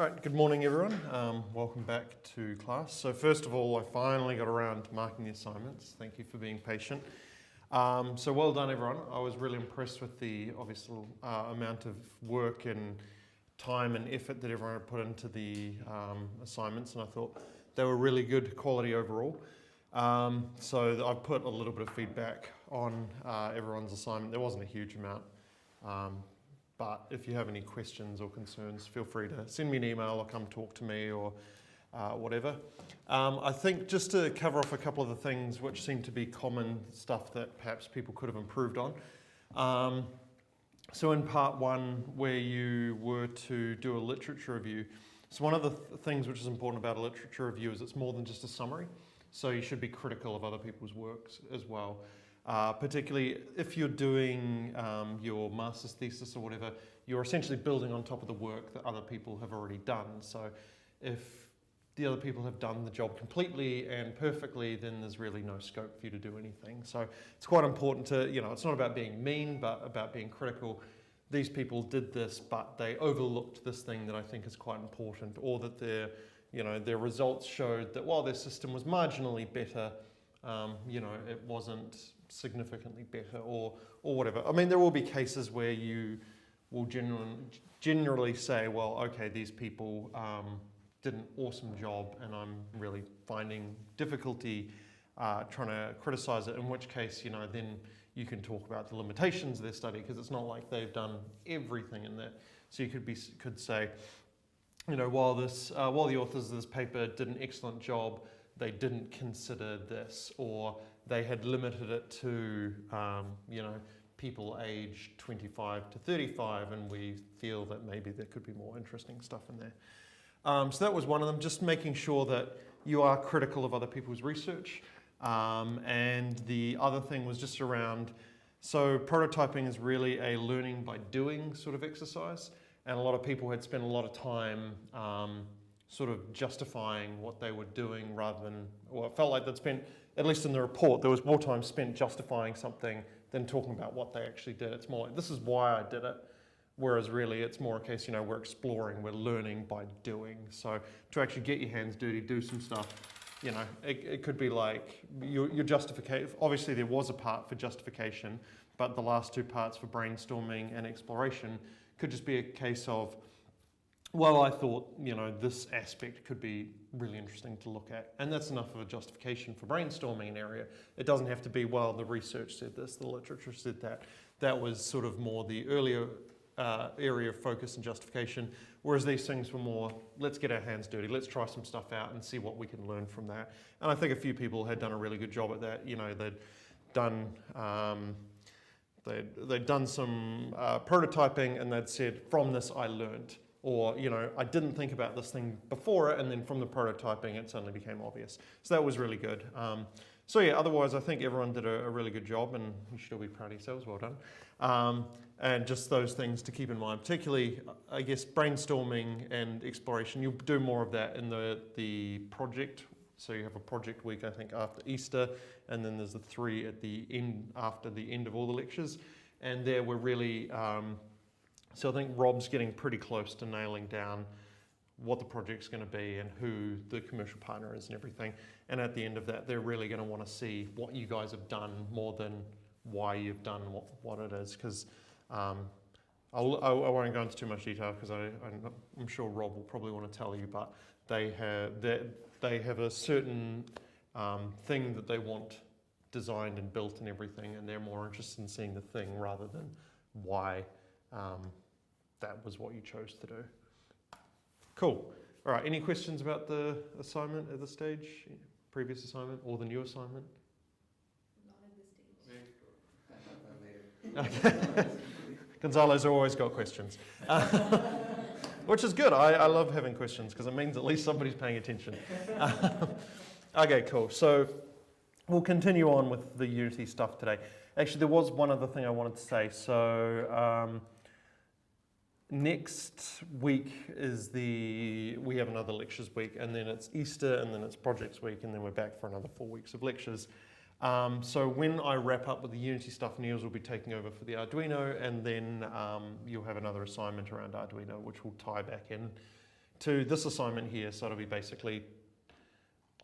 All right, good morning everyone. Welcome back to class. So first of all, I finally got around to marking the assignments. Thank you for being patient. So well done everyone. I was really impressed with the obvious amount of work and time and effort that everyone had put into the assignments, and I thought they were really good quality overall. So I've put a little bit of feedback on everyone's assignment. There wasn't a huge amount. But if you have any questions or concerns, feel free to send me an email or come talk to me or whatever. I think just to cover off a couple of the things which seem to be common stuff that perhaps people could have improved on. So in part one, where you were to do a literature review, so one of the things which is important about a literature review is it's more than just a summary. So you should be critical of other people's works as well. Particularly if you're doing your master's thesis or whatever, you're essentially building on top of the work that other people have already done. So if the other people have done the job completely and perfectly, then there's really no scope for you to do anything. So it's quite important to, it's not about being mean, but about being critical. These people did this, but they overlooked this thing that I think is quite important, or that their results showed that while their system was marginally better, it wasn't significantly better or whatever. I mean, there will be cases where you will generally say, well, okay, these people did an awesome job and I'm really finding difficulty trying to criticize it, in which case, then you can talk about the limitations of their study, because it's not like they've done everything in that. So you could say, while the authors of this paper did an excellent job, they didn't consider this, or they had limited it to, people aged 25 to 35, and we feel that maybe there could be more interesting stuff in there. So that was one of them, just making sure that you are critical of other people's research. And the other thing was just around, so prototyping is really a learning by doing sort of exercise, and a lot of people had spent a lot of time sort of justifying what they were doing rather than, or it felt like they'd spent, at least in the report, there was more time spent justifying something than talking about what they actually did. It's more like, this is why I did it, whereas really it's more a case, we're exploring, we're learning by doing. So to actually get your hands dirty, do some stuff, it could be like your justification. Obviously there was a part for justification, but the last two parts for brainstorming and exploration could just be a case of, well, I thought, this aspect could be really interesting to look at. And that's enough of a justification for brainstorming an area. It doesn't have to be, well, the research said this, the literature said that. That was sort of more the earlier area of focus and justification, whereas these things were more, let's get our hands dirty, let's try some stuff out and see what we can learn from that. And I think a few people had done a really good job at that. They'd done some prototyping, and they'd said, from this I learned. Or, I didn't think about this thing before it, and then from the prototyping, it suddenly became obvious. So that was really good. So yeah, otherwise, I think everyone did a really good job, and you should all be proud of yourselves. Well done. And just those things to keep in mind, particularly, I guess, brainstorming and exploration. You'll do more of that in the project. So you have a project week, I think, after Easter, and then there's the 3 at the end, after the end of all the lectures. And there we're really... So I think Rob's getting pretty close to nailing down what the project's going to be and who the commercial partner is and everything. And at the end of that, they're really going to want to see what you guys have done more than why you've done what it is. Because I won't go into too much detail, because I'm sure Rob will probably want to tell you, but they have a certain thing that they want designed and built and everything, and they're more interested in seeing the thing rather than why that was what you chose to do. Cool. All right, any questions about the assignment at this stage? Previous assignment or the new assignment? Not at this stage. Okay. Gonzalo's always got questions. Which is good. I love having questions, because it means at least somebody's paying attention. Okay, cool. So we'll continue on with the Unity stuff today. Actually, there was one other thing I wanted to say. So next week we have another lectures week, and then it's Easter, and then it's projects week, and then we're back for another 4 weeks of lectures. So when I wrap up with the Unity stuff, Niels will be taking over for the Arduino, and then you'll have another assignment around Arduino, which will tie back in to this assignment here. So it'll be basically,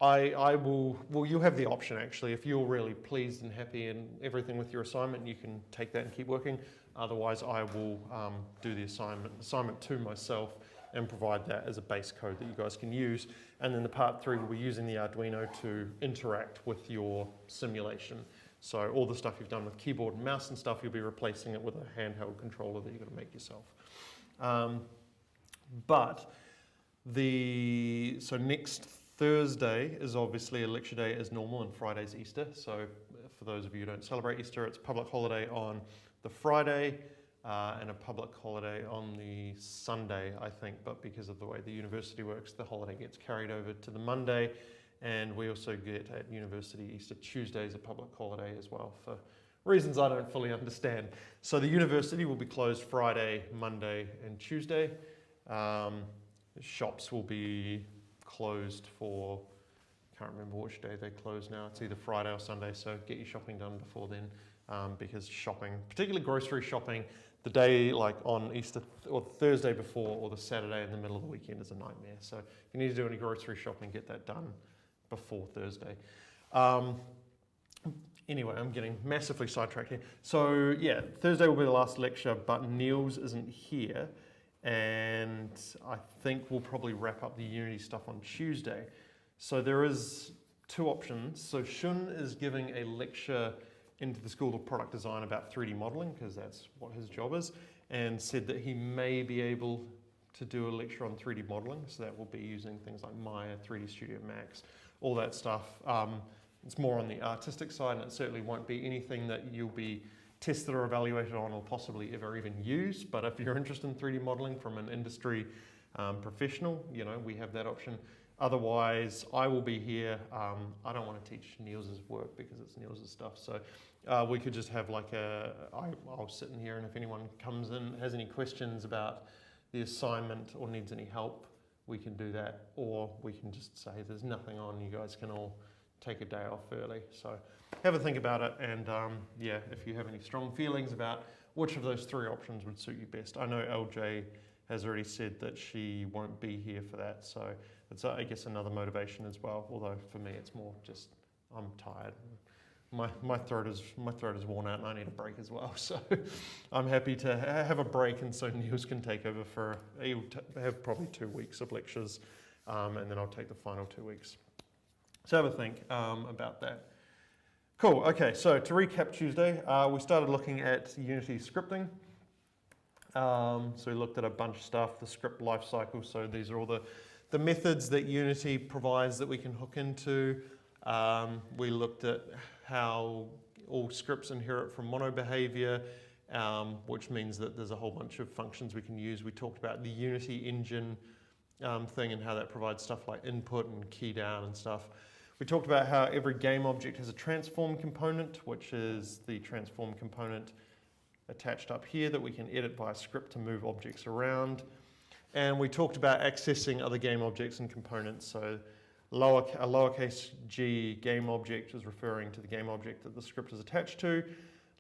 you'll have the option actually. If you're really pleased and happy and everything with your assignment, you can take that and keep working. Otherwise, I will do the assignment to myself and provide that as a base code that you guys can use. And then the part 3 will be using the Arduino to interact with your simulation. So all the stuff you've done with keyboard and mouse and stuff, you'll be replacing it with a handheld controller that you're going to make yourself. So next Thursday is obviously a lecture day as normal, and Friday's Easter. So for those of you who don't celebrate Easter, it's public holiday on the Friday and a public holiday on the Sunday, I think. But because of the way the university works, the holiday gets carried over to the Monday. And we also get at university Easter Tuesday is a public holiday as well for reasons I don't fully understand. So the university will be closed Friday, Monday and Tuesday. Shops will be closed for, can't remember which day they close now. It's either Friday or Sunday, so get your shopping done before then, because shopping, particularly grocery shopping, the day like on Easter or Thursday before or the Saturday in the middle of the weekend is a nightmare. So if you need to do any grocery shopping, get that done before Thursday. Anyway, I'm getting massively sidetracked here. So yeah, Thursday will be the last lecture, but Niels isn't here. And I think we'll probably wrap up the Unity stuff on Tuesday. So there is 2 options. So Shun is giving a lecture into the School of Product Design about 3D modeling, because that's what his job is, and said that he may be able to do a lecture on 3D modeling. So that will be using things like Maya, 3D Studio Max, all that stuff. It's more on the artistic side, and it certainly won't be anything that you'll be tested or evaluated on or possibly ever even use. But if you're interested in 3D modeling from an industry professional, you know, we have that option. Otherwise, I will be here. I don't want to teach Niels' work because it's Niels' stuff. So we could just have like I'll sit in here, and if anyone comes in, has any questions about the assignment or needs any help, we can do that. Or we can just say there's nothing on, you guys can all take a day off early. So have a think about it, and yeah, if you have any strong feelings about which of those 3 options would suit you best. I know LJ has already said that she won't be here for that, so it's I guess another motivation as well. Although for me it's more just I'm tired. My throat is worn out and I need a break as well. So I'm happy to have a break, and so Niels can take over for he'll have probably 2 weeks of lectures, and then I'll take the final 2 weeks. So have a think about that. Cool, okay, so to recap Tuesday, we started looking at Unity scripting. So we looked at a bunch of stuff, the script lifecycle. So these are all the methods that Unity provides that we can hook into. We looked at how all scripts inherit from mono behavior, which means that there's a whole bunch of functions we can use. We talked about the Unity engine thing and how that provides stuff like input and key down and stuff. We talked about how every game object has a transform component, which is the transform component attached up here that we can edit via script to move objects around. And we talked about accessing other game objects and components. So a lowercase g game object is referring to the game object that the script is attached to.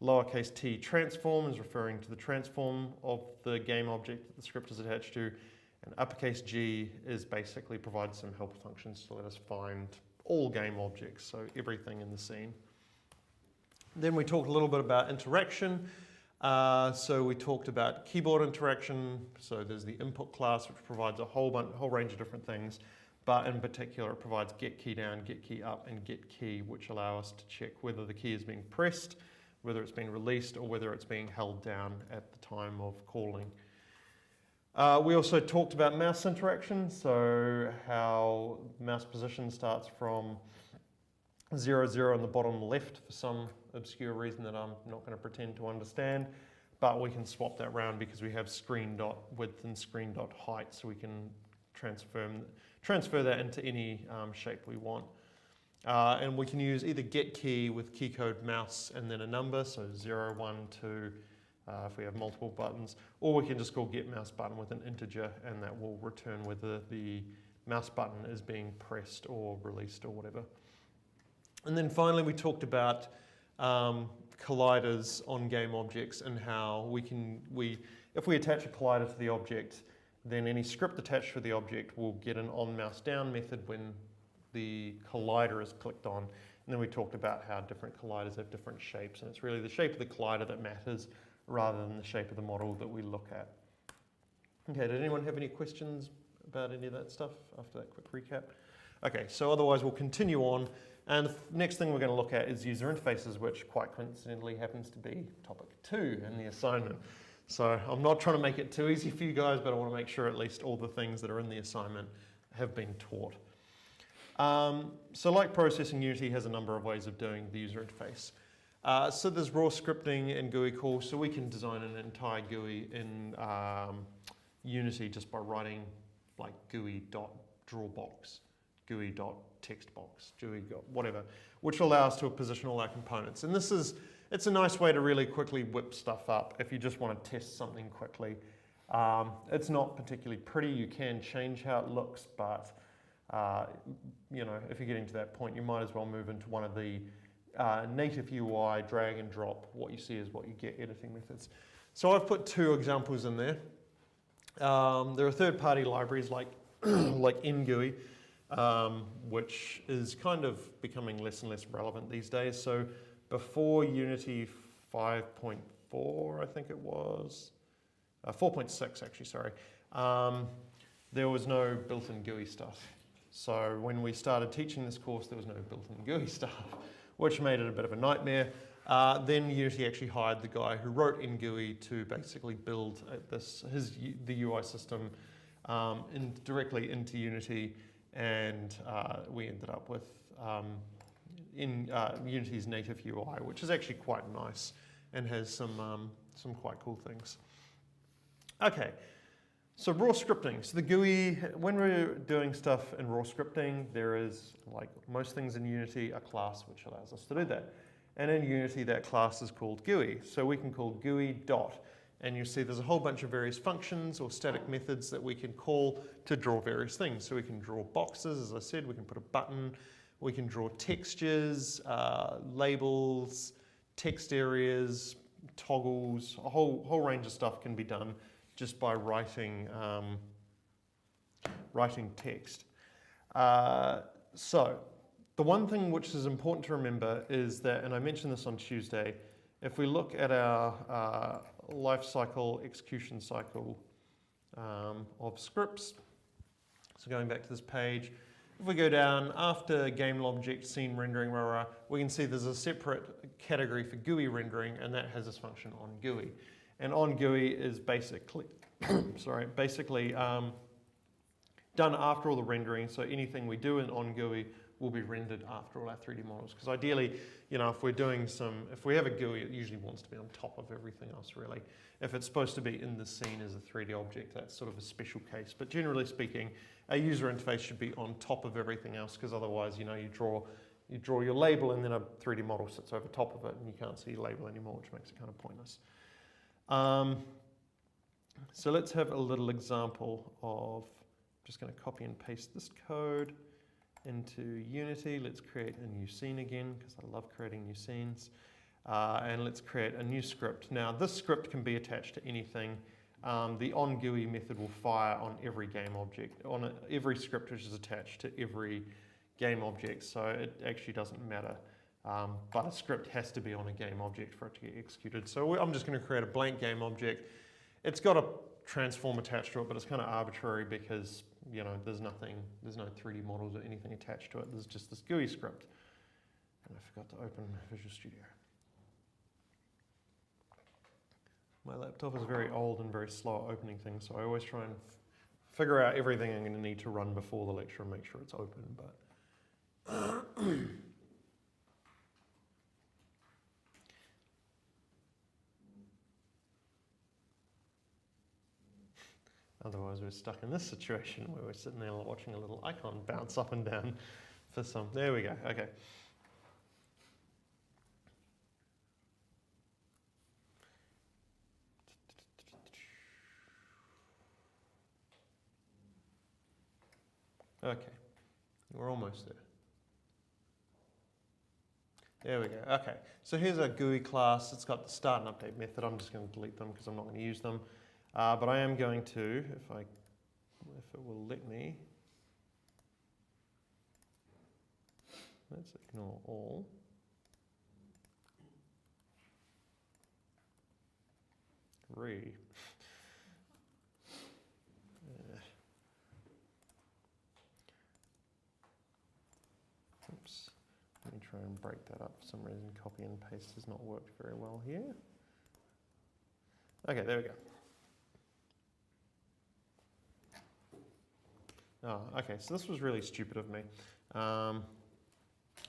Lowercase t transform is referring to the transform of the game object that the script is attached to. And uppercase G is basically provides some helper functions to let us find all game objects, so everything in the scene. Then we talked a little bit about interaction. So we talked about keyboard interaction. So there's the input class, which provides a whole range of different things, but in particular it provides get key down, get key up, and get key, which allow us to check whether the key is being pressed, whether it's being released, or whether it's being held down at the time of calling. We also talked about mouse interaction, so how mouse position starts from 0, 0 on the bottom left for some obscure reason that I'm not going to pretend to understand, but we can swap that around because we have screen dot width and screen dot height, so we can transfer that into any shape we want. And we can use either get key with key code mouse and then a number, so 0, 1, 2, if we have multiple buttons, or we can just call get mouse button with an integer, and that will return whether the mouse button is being pressed or released or whatever. And then finally we talked about colliders on game objects and how if we attach a collider to the object, then any script attached to the object will get an on mouse down method when the collider is clicked on. And then we talked about how different colliders have different shapes, and it's really the shape of the collider that matters rather than the shape of the model that we look at. Okay, did anyone have any questions about any of that stuff after that quick recap? Okay, so otherwise we'll continue on, and the next thing we're going to look at is user interfaces, which quite coincidentally happens to be topic 2 in the assignment. So I'm not trying to make it too easy for you guys, but I want to make sure at least all the things that are in the assignment have been taught. So like processing, Unity has a number of ways of doing the user interface. So there's raw scripting and GUI calls, so we can design an entire GUI in Unity just by writing like GUI.drawBox, GUI.textbox, GUI whatever, which will allow us to position all our components. And it's a nice way to really quickly whip stuff up if you just want to test something quickly. It's not particularly pretty. You can change how it looks, but you know, if you're getting to that point, you might as well move into one of the native UI drag and drop. What you see is what you get editing methods. So I've put 2 examples in there. There are third-party libraries like like NGUI, which is kind of becoming less and less relevant these days. So before Unity 5.4, I think it was, 4.6 actually, sorry, there was no built-in GUI stuff. So when we started teaching this course, there was no built-in GUI stuff, which made it a bit of a nightmare. Then Unity actually hired the guy who wrote NGUI to basically build the UI system directly into Unity, and we ended up with Unity's native UI, which is actually quite nice and has some quite cool things. Okay. So raw scripting. So the GUI, when we're doing stuff in raw scripting, there is, like most things in Unity, a class which allows us to do that. And in Unity, that class is called GUI. So we can call GUI dot, and you see there's a whole bunch of various functions or static methods that we can call to draw various things. So we can draw boxes, as I said, we can put a button, we can draw textures, labels, text areas, toggles, a whole range of stuff can be done just by writing text. So the one thing which is important to remember is that, and I mentioned this on Tuesday, if we look at our life cycle, execution cycle of scripts, so going back to this page, if we go down after game object, scene rendering, we can see there's a separate category for GUI rendering, and that has this function on GUI. And on GUI is basically, done after all the rendering. So anything we do in on GUI will be rendered after all our 3D models. Because ideally, you know, if we have a GUI, it usually wants to be on top of everything else, really. If it's supposed to be in the scene as a 3D object, that's sort of a special case. But generally speaking, a user interface should be on top of everything else, because otherwise, you know, you draw your label and then a 3D model sits over top of it, and you can't see your label anymore, which makes it kind of pointless. So let's have a little example of, I'm just going to copy and paste this code into Unity. Let's create a new scene again, because I love creating new scenes. And let's create a new script. Now this script can be attached to anything. The onGUI method will fire on every game object, on every script which is attached to every game object, so it actually doesn't matter. But a script has to be on a game object for it to get executed. So I'm just going to create a blank game object. It's got a transform attached to it, but it's kind of arbitrary because, you know, there's no 3D models or anything attached to it. There's just this GUI script. And I forgot to open Visual Studio. My laptop is very old and very slow at opening things, so I always try and figure out everything I'm going to need to run before the lecture and make sure it's open. But otherwise, we're stuck in this situation where we're sitting there watching a little icon bounce up and down for some. There we go. Okay. Okay, we're almost there. There we go. Okay, so here's our GUI class. It's got the start and update method. I'm just going to delete them because I'm not going to use them. But I am going to, if I if it will let me. Let's ignore all. Re. Oops. Let me try and break that up. For some reason, copy and paste has not worked very well here. Okay, there we go. Oh, okay, so this was really stupid of me.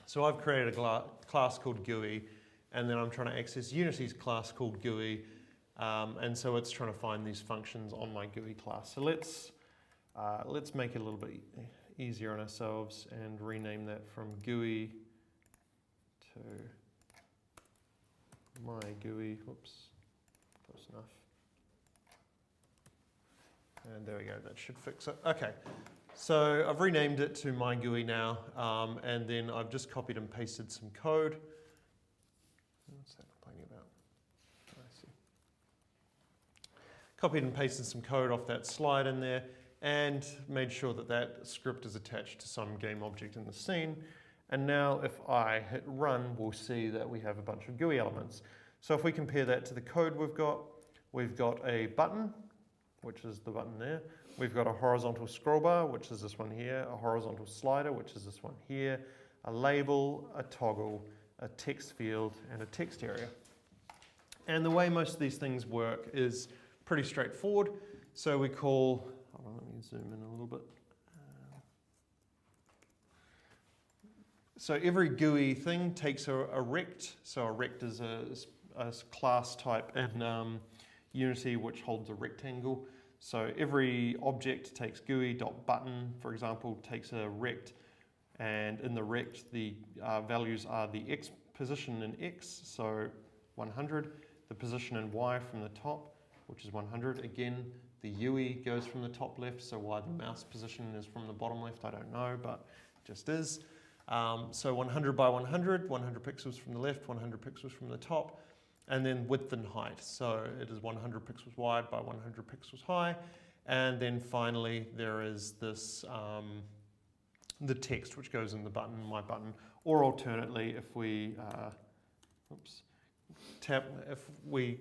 So I've created a class called GUI, and then I'm trying to access Unity's class called GUI, and so it's trying to find these functions on my GUI class. So let's make it a little bit easier on ourselves and rename that from GUI to my GUI. Whoops, close enough. And there we go, that should fix it. Okay, so I've renamed it to my GUI now, and then I've just copied and pasted some code. What's that complaining about? I see. Copied and pasted some code off that slide in there, and made sure that that script is attached to some game object in the scene. And now if I hit run, we'll see that we have a bunch of GUI elements. So if we compare that to the code we've got a button, which is the button there. We've got a horizontal scroll bar, which is this one here, a horizontal slider, which is this one here, a label, a toggle, a text field, and a text area. And the way most of these things work is pretty straightforward. So we call, hold on, let me zoom in a little bit. So every GUI thing takes a rect. So a rect is a class type in Unity which holds a rectangle. So every object takes GUI.button, for example, takes a rect, and in the rect the values are the X position in X, so 100, the position in Y from the top, which is 100. Again, the UI goes from the top left, so why the mouse position is from the bottom left, I don't know, but it just is. So 100 by 100, 100 pixels from the left, 100 pixels from the top, and then width and height. So it is 100 pixels wide by 100 pixels high. And then finally, there is this, the text which goes in the button, my button, or alternately, if we, if we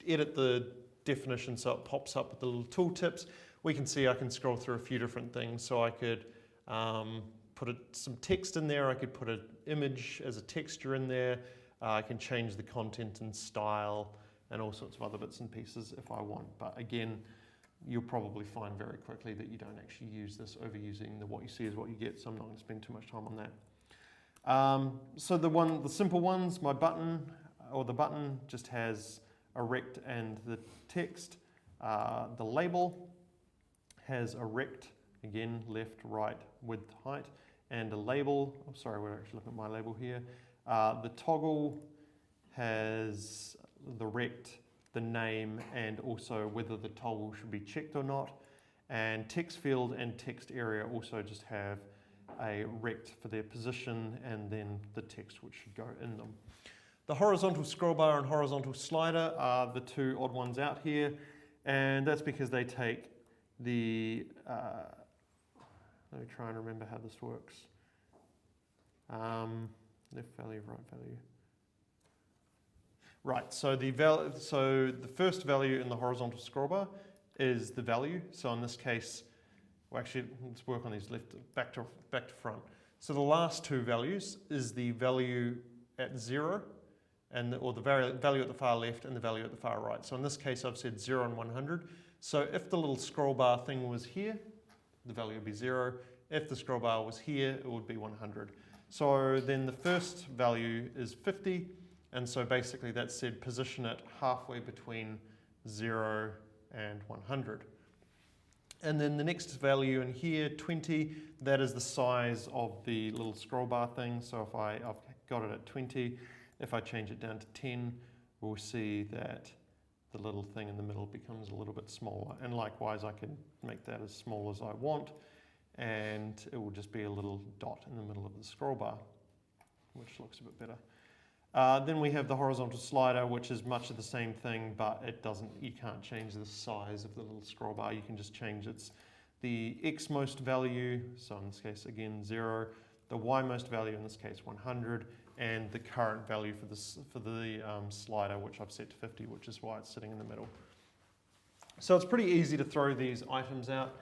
edit the definition so it pops up with the little tooltips, we can see I can scroll through a few different things. So I could put some text in there, I could put an image as a texture in there, I can change the content and style and all sorts of other bits and pieces if I want. But again, you'll probably find very quickly that you don't actually use this, overusing the what you see is what you get, so I'm not going to spend too much time on that. So the simple ones, my button, or the button just has a rect and the text. The label has a rect, again, left, right, width, height, and a label. Oh, sorry, we're actually looking at my label here. The toggle has the rect, the name, and also whether the toggle should be checked or not. And text field and text area also just have a rect for their position and then the text which should go in them. The horizontal scroll bar and horizontal slider are the two odd ones out here, and that's because they take the, let me try and remember how this works. Left value, right value. Right, so the first value in the horizontal scroll bar is the value. So in this case, well actually, let's work on these back to front. So the last two values is the value at 0, or the value at the far left and the value at the far right. So in this case, I've said 0 and 100. So if the little scroll bar thing was here, the value would be 0. If the scroll bar was here, it would be 100. So then the first value is 50, and so basically that said position it halfway between 0 and 100. And then the next value in here, 20, that is the size of the little scroll bar thing. So if I've got it at 20, if I change it down to 10, we'll see that the little thing in the middle becomes a little bit smaller. And likewise, I can make that as small as I want, and it will just be a little dot in the middle of the scroll bar, which looks a bit better. Then we have the horizontal slider, which is much of the same thing, but you can't change the size of the little scroll bar. You can just change its the x most value, so in this case again 0, the y most value, in this case 100, and the current value for the slider, which I've set to 50, which is why it's sitting in the middle. So it's pretty easy to throw these items out,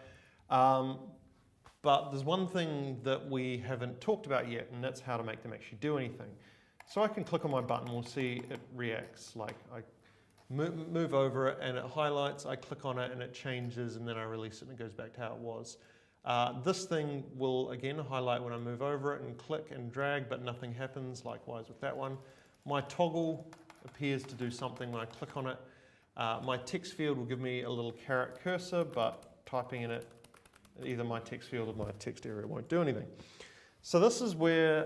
but there's one thing that we haven't talked about yet, and that's how to make them actually do anything. So I can click on my button, we'll see it reacts, like I move over it and it highlights, I click on it and it changes, and then I release it and it goes back to how it was. This thing will again highlight when I move over it and click and drag, but nothing happens, likewise with that one. My toggle appears to do something when I click on it. My text field will give me a little caret cursor, but typing in it, either my text field or my text area won't do anything. So this is where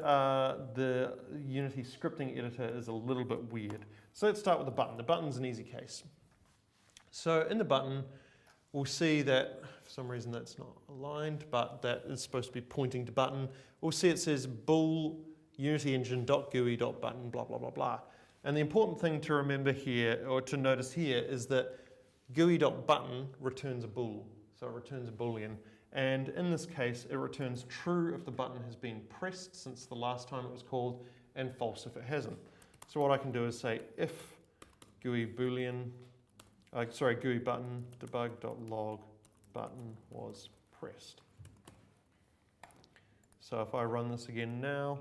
the Unity scripting editor is a little bit weird. So let's start with the button. The button's an easy case. So in the button, we'll see that, for some reason that's not aligned, but that is supposed to be pointing to button. We'll see it says bool unityengine.gui.button, blah, blah, blah, blah. And the important thing to remember here, or to notice here, is that GUI.button returns a bool. So it returns a boolean. And in this case, it returns true if the button has been pressed since the last time it was called, and false if it hasn't. So what I can do is say if GUI boolean, GUI button debug.log button was pressed. So if I run this again now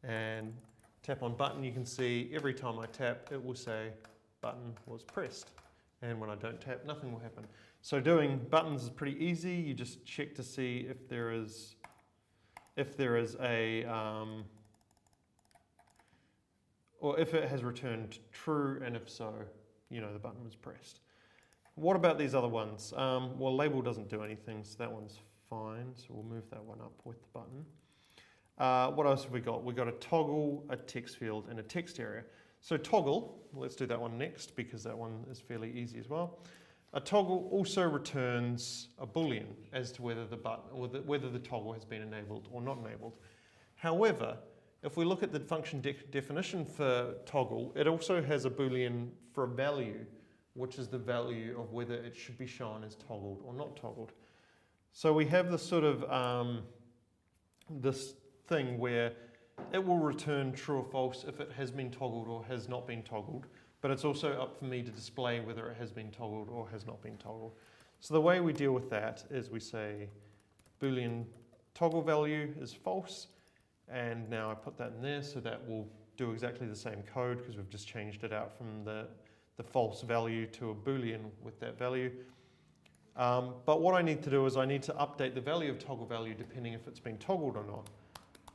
and tap on button, you can see every time I tap, it will say button was pressed. And when I don't tap, nothing will happen. So doing buttons is pretty easy. You just check to see if there is a, or if it has returned true, and if so, you know the button was pressed. What about these other ones? Well, label doesn't do anything, so that one's fine. So we'll move that one up with the button. What else have we got? We've got a toggle, a text field, and a text area. So toggle, let's do that one next because that one is fairly easy as well. A toggle also returns a boolean as to whether the button or whether the toggle has been enabled or not enabled. However, if we look at the function definition for toggle, it also has a boolean for a value, which is the value of whether it should be shown as toggled or not toggled. So we have this sort of this thing where it will return true or false if it has been toggled or has not been toggled, but it's also up for me to display whether it has been toggled or has not been toggled. So the way we deal with that is we say boolean toggle value is false, and now I put that in there, so that will do exactly the same code because we've just changed it out from the false value to a boolean with that value. But what I need to do is I need to update the value of toggle value depending if it's been toggled or not.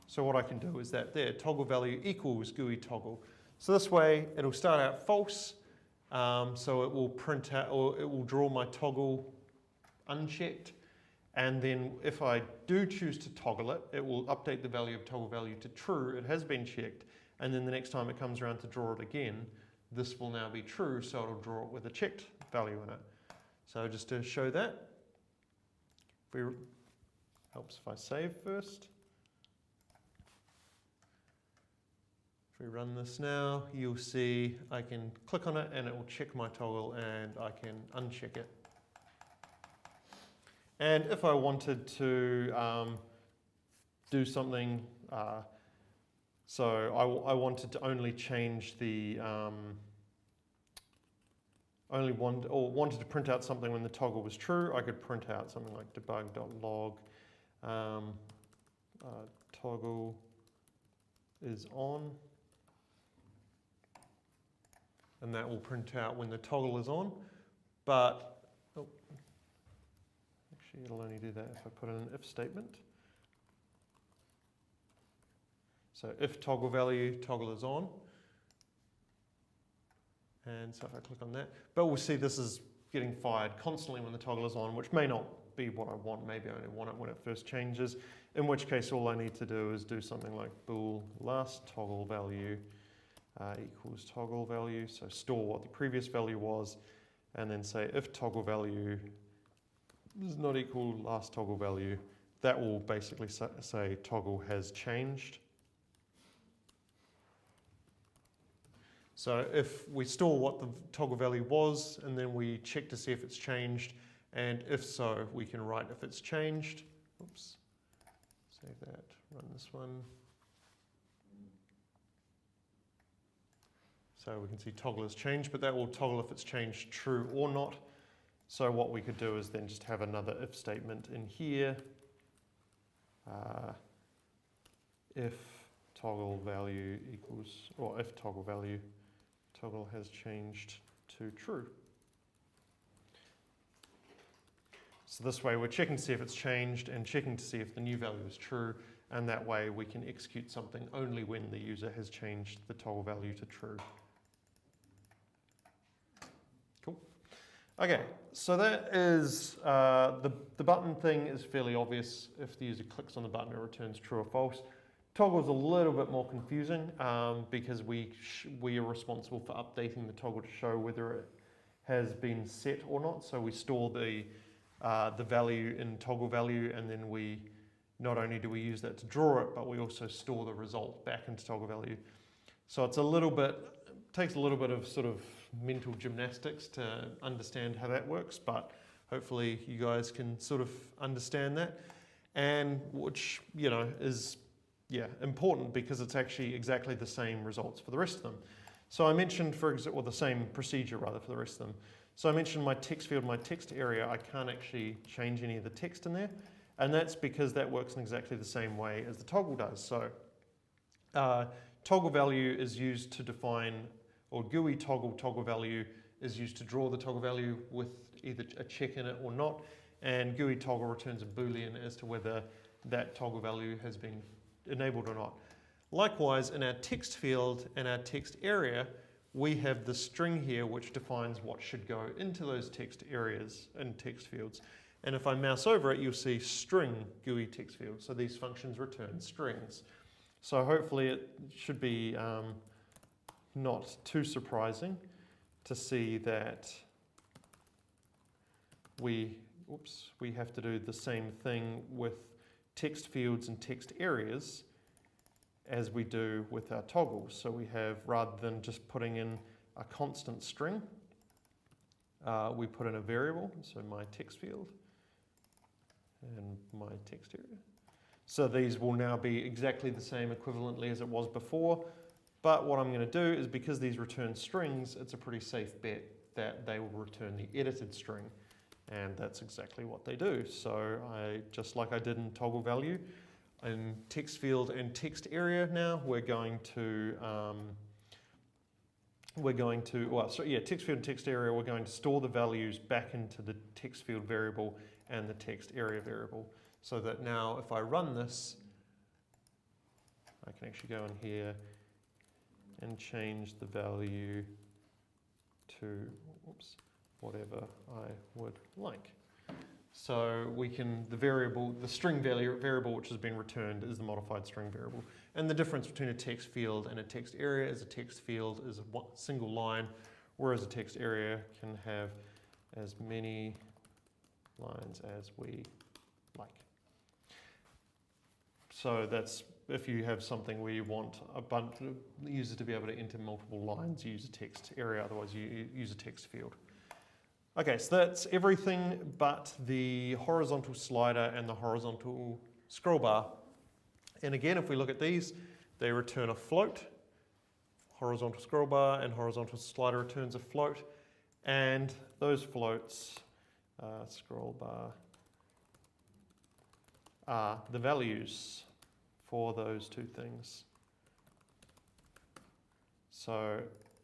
So what I can do is that there, toggle value equals GUI toggle. So this way, it'll start out false, so it will print out, or it will draw my toggle unchecked, and then if I do choose to toggle it, it will update the value of toggle value to true, it has been checked, and then the next time it comes around to draw it again, this will now be true, so it'll draw it with a checked value in it. So just to show that, helps if I save first. If we run this now, you'll see I can click on it and it will check my toggle, and I can uncheck it. And if I wanted to do something, so I wanted to only change the, wanted to print out something when the toggle was true, I could print out something like debug.log toggle is on. And that will print out when the toggle is on, but actually it'll only do that if I put in an if statement. So if toggle value, toggle is on, and so if I click on that, but we'll see this is getting fired constantly when the toggle is on, which may not be what I want. Maybe I only want it when it first changes, in which case all I need to do is do something like bool last toggle value equals toggle value, so store what the previous value was, and then say if toggle value is not equal last toggle value, that will basically say toggle has changed. So if we store what the toggle value was, and then we check to see if it's changed, and if so, we can write if it's changed. Oops, save that, run this one. So we can see toggle has changed, but that will toggle if it's changed true or not. So what we could do is then just have another if statement in here. If toggle value equals, or if toggle value, toggle has changed to true. So this way we're checking to see if it's changed and checking to see if the new value is true, and that way we can execute something only when the user has changed the toggle value to true. Cool. Okay, so that is, the button thing is fairly obvious. If the user clicks on the button, it returns true or false. Toggle is a little bit more confusing because we are responsible for updating the toggle to show whether it has been set or not. So we store the value in toggle value, and then we not only do we use that to draw it, but we also store the result back into toggle value. So it's a little bit, takes a little bit of sort of mental gymnastics to understand how that works, but hopefully you guys can sort of understand that, and which, you know, is important because it's actually exactly the same results for the rest of them. So I mentioned, for example, or the same procedure rather for the rest of them. So I mentioned my text field, my text area, I can't actually change any of the text in there, and that's because that works in exactly the same way as the toggle does. So toggle value is used to define, or GUI toggle value is used to draw the toggle value with either a check in it or not, and GUI toggle returns a boolean as to whether that toggle value has been enabled or not. Likewise, in our text field and our text area, we have the string here which defines what should go into those text areas and text fields. And if I mouse over it, you'll see string GUI text field. So these functions return strings. So hopefully it should be not too surprising to see that we have to do the same thing with text fields and text areas as we do with our toggles. So we have, rather than just putting in a constant string, we put in a variable, so my text field and my text area. So these will now be exactly the same equivalently as it was before, but what I'm going to do is, because these return strings, it's a pretty safe bet that they will return the edited string. And that's exactly what they do. So just like I did in toggle value, in text field and text area now, we're going to text field and text area, we're going to store the values back into the text field variable and the text area variable. So that now if I run this, I can actually go in here and change the value to, whatever I would like. So we can, the string variable which has been returned is the modified string variable. And the difference between a text field and a text area is a text field is a single line, whereas a text area can have as many lines as we like. So that's if you have something where you want a bunch of users to be able to enter multiple lines, you use a text area, otherwise you use a text field. Okay, so that's everything but the horizontal slider and the horizontal scroll bar. And again, if we look at these, they return a float. Horizontal scroll bar and horizontal slider returns a float. And those floats, scroll bar, are the values for those two things. So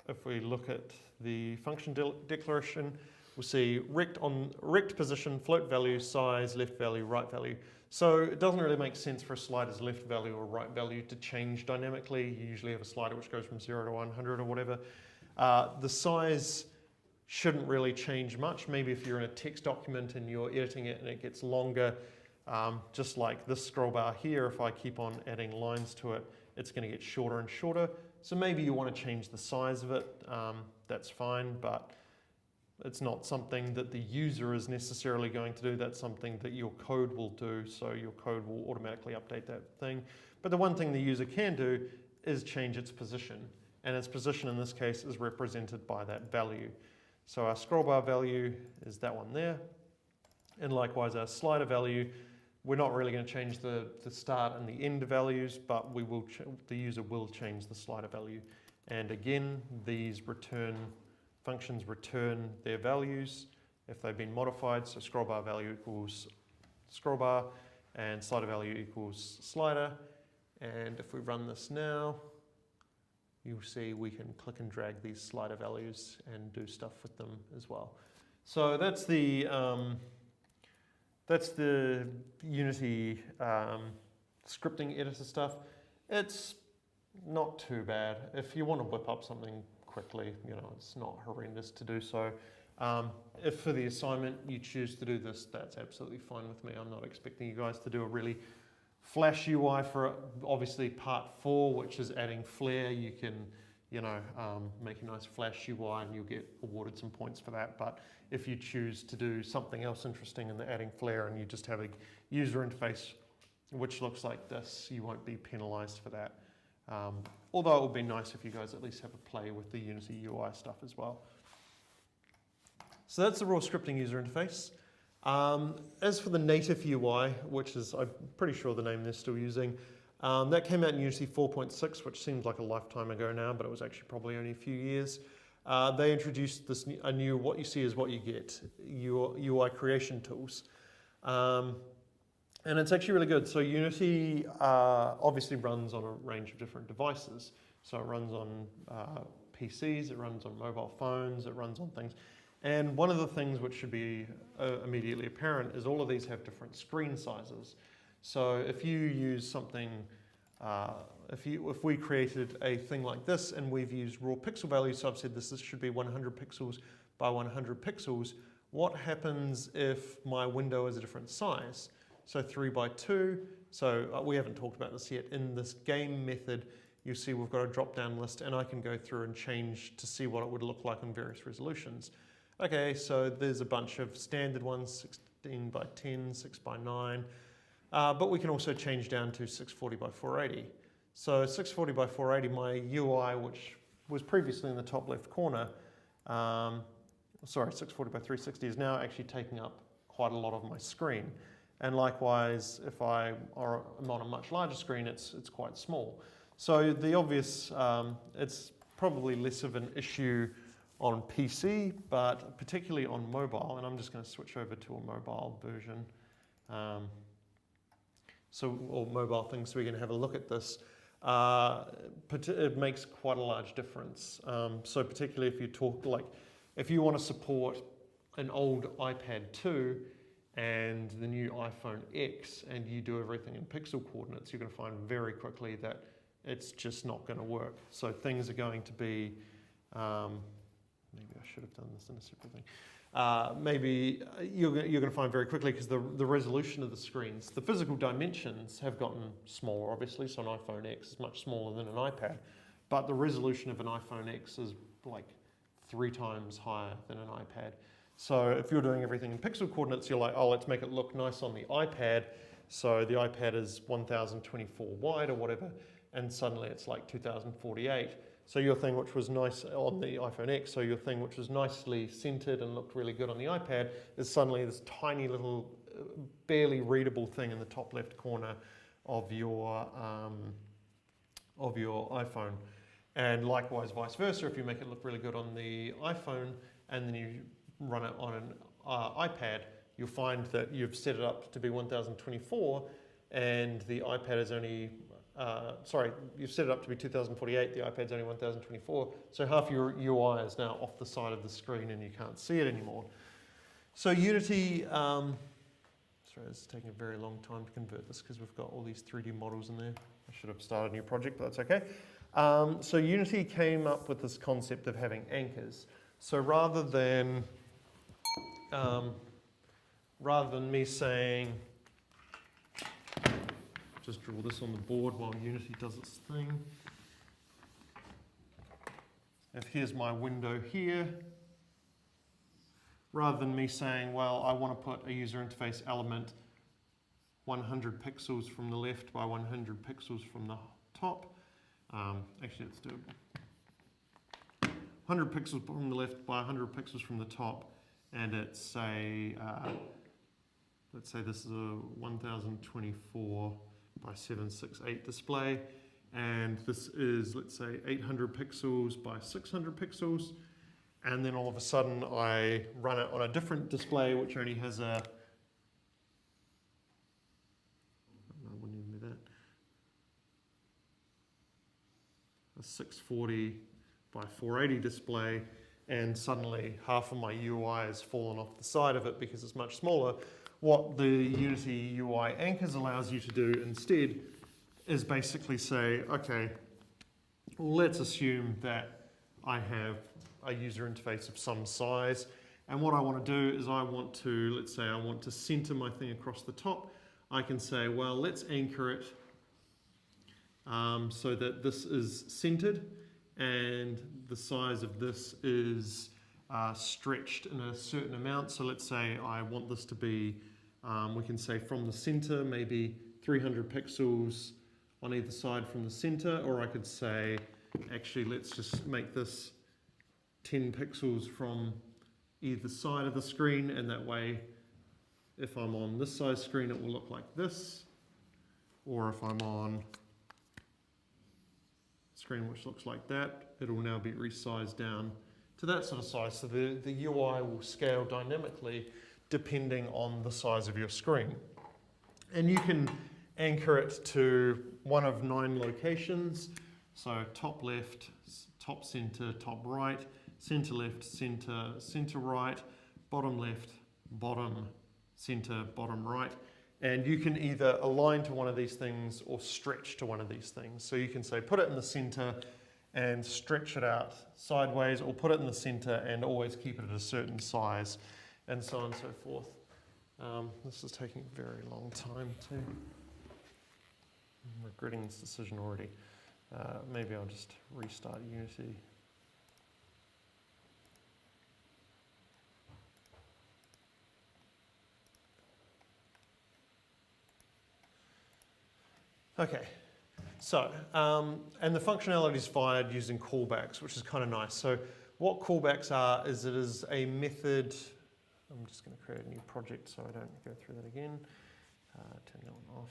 if we look at the function declaration, we'll see rect position, float value, size, left value, right value. So it doesn't really make sense for a slider's left value or right value to change dynamically. You usually have a slider which goes from 0 to 100 or whatever. The size shouldn't really change much. Maybe if you're in a text document and you're editing it and it gets longer, just like this scroll bar here, if I keep on adding lines to it, it's going to get shorter and shorter. So maybe you want to change the size of it. That's fine, but it's not something that the user is necessarily going to do. That's something that your code will do, so your code will automatically update that thing. But the one thing the user can do is change its position. and its position in this case is represented by that value. So our scroll bar value is that one there, and likewise our slider value, we're not really going to change the start and the end values, but we will the user will change the slider value. And again, these functions return their values if they've been modified. So scroll bar value equals scroll bar, and slider value equals slider. And if we run this now, you'll see we can click and drag these slider values and do stuff with them as well. So that's the Unity scripting editor stuff. It's not too bad. If you want to whip up something quickly, it's not horrendous to do so. If for the assignment you choose to do this, that's absolutely fine with me. I'm not expecting you guys to do a really flash UI for obviously part 4, which is adding flair. You can, make a nice flash UI and you'll get awarded some points for that. But if you choose to do something else interesting in the adding flair and you just have a user interface which looks like this, you won't be penalized for that. Although it would be nice if you guys at least have a play with the Unity UI stuff as well. So that's the raw scripting user interface. As for the native UI, which is, I'm pretty sure the name they're still using, that came out in Unity 4.6, which seems like a lifetime ago now, but it was actually probably only a few years. They introduced a new what you see is what you get, UI creation tools. And it's actually really good. So Unity obviously runs on a range of different devices. So it runs on PCs, it runs on mobile phones, it runs on things. And one of the things which should be immediately apparent is all of these have different screen sizes. So if you use something, if we created a thing like this and we've used raw pixel values, so I've said this should be 100 pixels by 100 pixels, what happens if my window is a different size? So 3 by 2, so we haven't talked about this yet. In this game method, you see we've got a drop-down list and I can go through and change to see what it would look like in various resolutions. Okay, so there's a bunch of standard ones, 16 by 10, 6 by 9, but we can also change down to 640 by 480. So 640 by 480, my UI, which was previously in the top left corner, 640 by 360 is now actually taking up quite a lot of my screen. And likewise, if I'm on a much larger screen, it's quite small. So the obvious, it's probably less of an issue on PC, but particularly on mobile, and I'm just going to switch over to a mobile version. Or mobile things, so we're going to have a look at this. It makes quite a large difference. So particularly if you if you want to support an old iPad 2 and the new iPhone X, and you do everything in pixel coordinates, you're going to find very quickly that it's just not going to work. So things are going to be, maybe I should have done this in a separate thing. Maybe you're going to find very quickly, because the resolution of the screens, the physical dimensions have gotten smaller, obviously, so an iPhone X is much smaller than an iPad, but the resolution of an iPhone X is like 3 times higher than an iPad. So if you're doing everything in pixel coordinates, you're like, oh, let's make it look nice on the iPad. So the iPad is 1024 wide or whatever, and suddenly it's like 2048. So your thing which was nice on the iPhone X, so your thing which was nicely centered and looked really good on the iPad is suddenly this tiny little, barely readable thing in the top left corner of your iPhone. And likewise, vice versa, if you make it look really good on the iPhone and then you run it on an iPad, you'll find that you've set it up to be 1024 and the iPad is only, you've set it up to be 2048, the iPad's only 1024, so half your UI is now off the side of the screen and you can't see it anymore. So Unity, sorry, it's taking a very long time to convert this because we've got all these 3D models in there. I should have started a new project, but that's okay. So Unity came up with this concept of having anchors. So rather than me saying, just draw this on the board while Unity does its thing. If here's my window here, rather than me saying, well, I want to put a user interface element 100 pixels from the left by 100 pixels from the top. Actually, let's do 100 pixels from the left by 100 pixels from the top, and it's a, let's say this is a 1024 by 768 display, and this is, let's say, 800 pixels by 600 pixels, and then all of a sudden I run it on a different display which only has a, I wouldn't even do that, a 640 by 480 display, and suddenly half of my UI has fallen off the side of it because it's much smaller. What the Unity UI anchors allows you to do instead is basically say, okay, let's assume that I have a user interface of some size, and what I want to do is I want to, let's say I want to center my thing across the top. I can say, well, let's anchor it so that this is centered, and the size of this is stretched in a certain amount. So let's say I want this to be, we can say from the center, maybe 300 pixels on either side from the center, or I could say, actually, let's just make this 10 pixels from either side of the screen, and that way, if I'm on this size screen, it will look like this, or if I'm on screen which looks like that, it will now be resized down to that sort of size. So the UI will scale dynamically depending on the size of your screen. And you can anchor it to one of 9 locations. So top left, top center, top right, center left, center right, bottom left, bottom center, bottom right. And you can either align to one of these things or stretch to one of these things. So you can say put it in the center and stretch it out sideways, or put it in the center and always keep it at a certain size, and so on and so forth. This is taking a very long time too. I'm regretting this decision already. Maybe I'll just restart Unity. Okay, so, and the functionality is fired using callbacks, which is kind of nice. So what callbacks are is it is a method. I'm just going to create a new project so I don't go through that again. Turn that one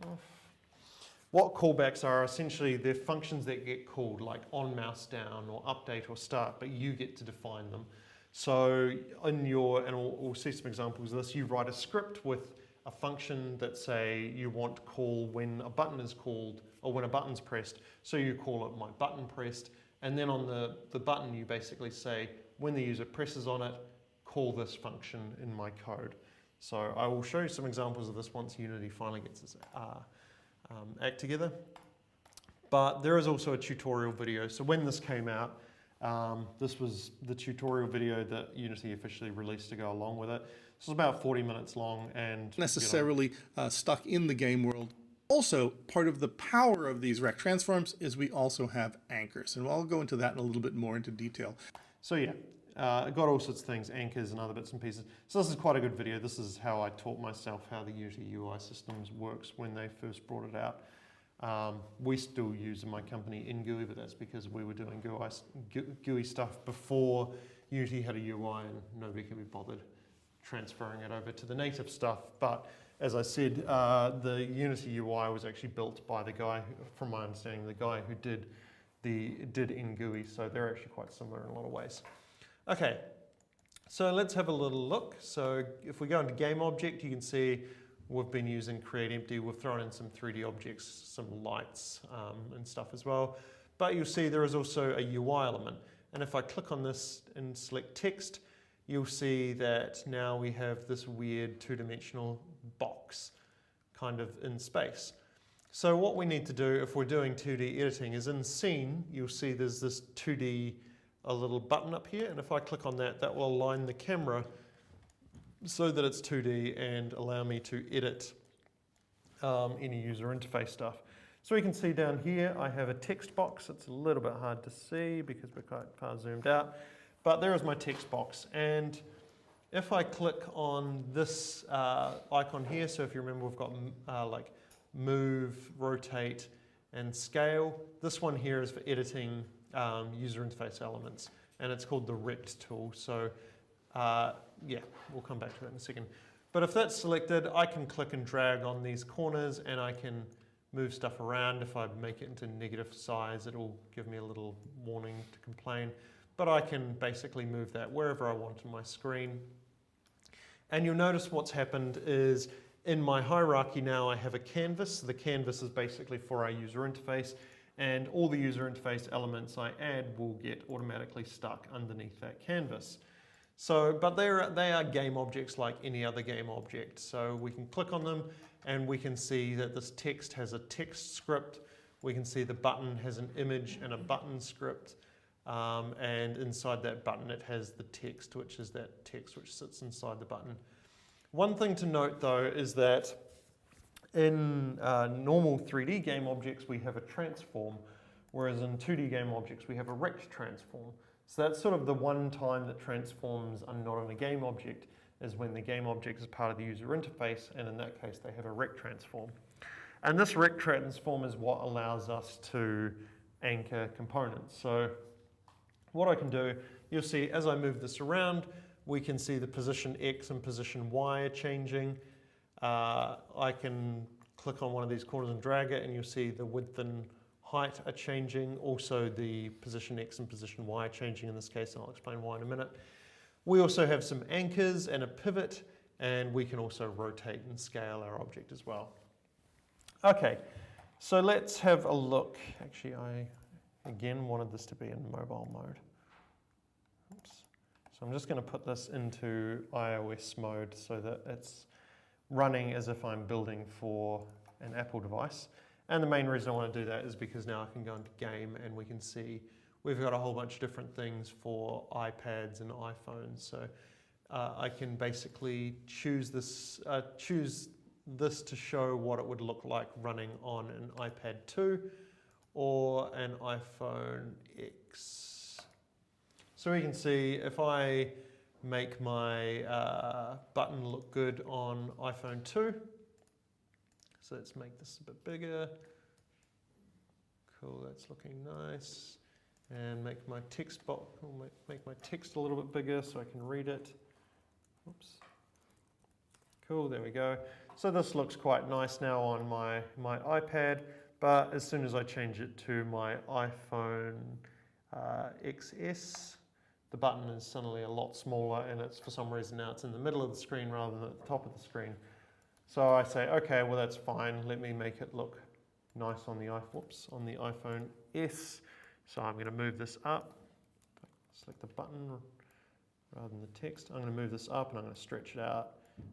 off, What callbacks are essentially, they're functions that get called, like on mouse down or update or start, but you get to define them. So in your, and we'll see some examples of this, you write a script with a function that say you want to call when a button is called or when a button's pressed. So you call it my button pressed, and then on the button you basically say when the user presses on it, call this function in my code. So I will show you some examples of this once Unity finally gets its act together. But there is also a tutorial video. So when this came out, this was the tutorial video that Unity officially released to go along with it. This is about 40 minutes long and necessarily stuck in the game world. Also, part of the power of these rect transforms is we also have anchors, and I'll go into that in a little bit more into detail. So yeah, I got all sorts of things, anchors and other bits and pieces. So this is quite a good video. This is how I taught myself how the Unity UI systems works when they first brought it out. We still use in my company InGUI, but that's because we were doing GUI stuff before Unity had a UI and nobody could be bothered transferring it over to the native stuff. But as I said, the Unity UI was actually built by the guy, from my understanding, the guy who did InGUI, so they're actually quite similar in a lot of ways. Okay, so let's have a little look. So if we go into game object, you can see we've been using create empty. We've thrown in some 3D objects, some lights and stuff as well. But you'll see there is also a UI element. And if I click on this and select text, you'll see that now we have this weird two-dimensional box kind of in space. So what we need to do if we're doing 2D editing is in scene, you'll see there's this 2D, a little button up here, and if I click on that, that will align the camera so that it's 2D and allow me to edit any user interface stuff. So we can see down here I have a text box. It's a little bit hard to see because we're quite far zoomed out, but there is my text box. And if I click on this icon here, so if you remember we've got like move, rotate, and scale. This one here is for editing user interface elements. and it's called the rect tool. So yeah, we'll come back to that in a second. But if that's selected, I can click and drag on these corners and I can move stuff around. If I make it into negative size, it'll give me a little warning to complain. But I can basically move that wherever I want on my screen. And you'll notice what's happened is in my hierarchy now I have a canvas. So the canvas is basically for our user interface, and all the user interface elements I add will get automatically stuck underneath that canvas. So, but they are game objects like any other game object. So we can click on them and we can see that this text has a text script. We can see the button has an image and a button script. And inside that button it has the text, which is that text which sits inside the button. One thing to note though is that in normal 3D game objects we have a transform, whereas in 2D game objects we have a rect transform. So that's sort of the one time that transforms are not in a game object, is when the game object is part of the user interface, and in that case they have a rect transform. And this rect transform is what allows us to anchor components. So what I can do, you'll see as I move this around, we can see the position X and position Y are changing. I can click on one of these corners and drag it and you'll see the width and height are changing. Also the position X and position Y are changing in this case, and I'll explain why in a minute. We also have some anchors and a pivot, and we can also rotate and scale our object as well. Okay, so let's have a look. Actually, I again wanted this to be in mobile mode. Oops. So I'm just going to put this into iOS mode so that it's running as if I'm building for an Apple device. And the main reason I want to do that is because now I can go into game and we can see we've got a whole bunch of different things for iPads and iPhones. So I can basically choose this to show what it would look like running on an iPad 2 or an iPhone X. So we can see if I make my button look good on iPhone 2. So let's make this a bit bigger. Cool, that's looking nice. And make my text box, make my text a little bit bigger so I can read it. Oops. Cool, there we go. So this looks quite nice now on my iPad, but as soon as I change it to my iPhone XS, the button is suddenly a lot smaller, and it's for some reason now it's in the middle of the screen rather than at the top of the screen. So I say, okay, well that's fine. Let me make it look nice on the iPhone S. So I'm going to move this up. Select the button rather than the text. I'm going to move this up and I'm going to stretch it out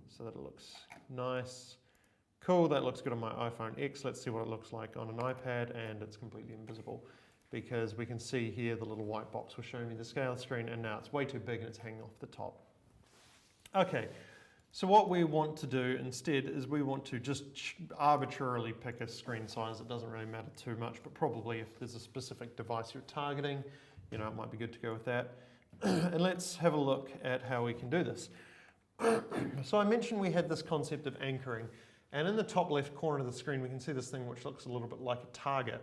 so that it looks nice. Cool, that looks good on my iPhone X. Let's see what it looks like on an iPad, and it's completely invisible because we can see here the little white box was showing me the scale screen, and now it's way too big and it's hanging off the top. Okay. So what we want to do instead is we want to just arbitrarily pick a screen size. It doesn't really matter too much, but probably if there's a specific device you're targeting, it might be good to go with that. And let's have a look at how we can do this. So I mentioned we had this concept of anchoring, and in the top left corner of the screen we can see this thing which looks a little bit like a target.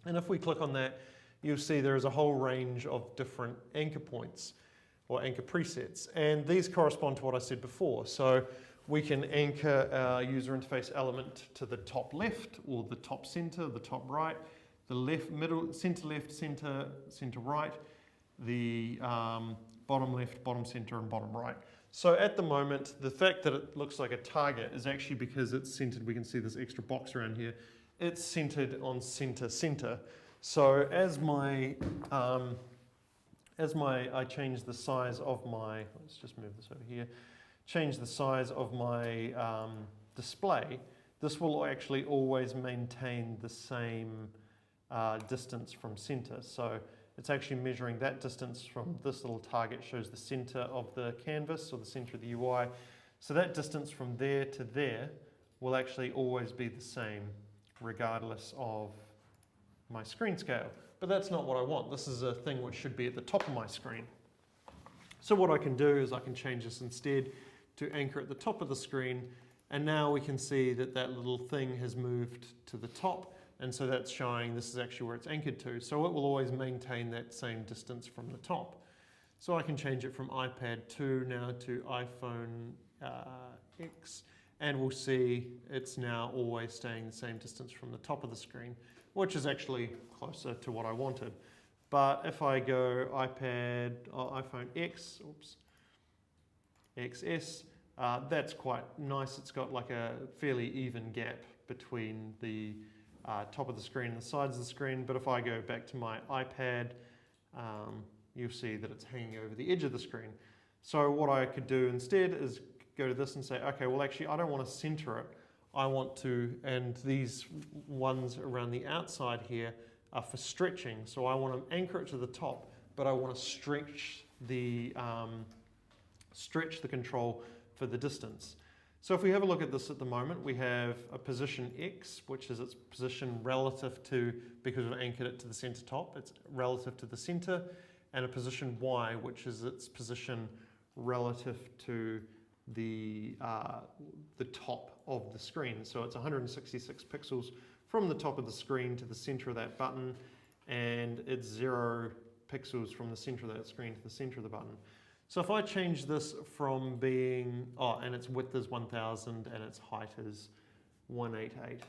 And if we click on that, you'll see there is a whole range of different anchor points or anchor presets, and these correspond to what I said before. So we can anchor our user interface element to the top left, or the top center, the top right, the left, middle, center left, center right, the bottom left, bottom center, and bottom right. So at the moment, the fact that it looks like a target is actually because it's centered. We can see this extra box around here. It's centered on center. So I change the size of my, let's just move this over here, change the size of my display, this will actually always maintain the same distance from center. So it's actually measuring that distance from this little target, shows the center of the canvas or the center of the UI. So that distance from there to there will actually always be the same regardless of my screen scale. But that's not what I want. This is a thing which should be at the top of my screen. So what I can do is I can change this instead to anchor at the top of the screen, and now we can see that that little thing has moved to the top, and so that's showing this is actually where it's anchored to. So it will always maintain that same distance from the top. So I can change it from iPad 2 now to iPhone X, and we'll see it's now always staying the same distance from the top of the screen, which is actually closer to what I wanted. But if I go iPhone X, XS, that's quite nice. It's got like a fairly even gap between the top of the screen and the sides of the screen. But if I go back to my iPad, you'll see that it's hanging over the edge of the screen. So what I could do instead is go to this and say, okay, well actually I don't want to center it. I want to, and these ones around the outside here are for stretching. So I want to anchor it to the top, but I want to stretch the control for the distance. So if we have a look at this at the moment, we have a position X, which is its position relative to, because we've anchored it to the center top, it's relative to the center, and a position Y, which is its position relative to the top of the screen. So it's 166 pixels from the top of the screen to the center of that button, and it's 0 pixels from the center of that screen to the center of the button. So if I change this from being, and its width is 1000 and its height is 188.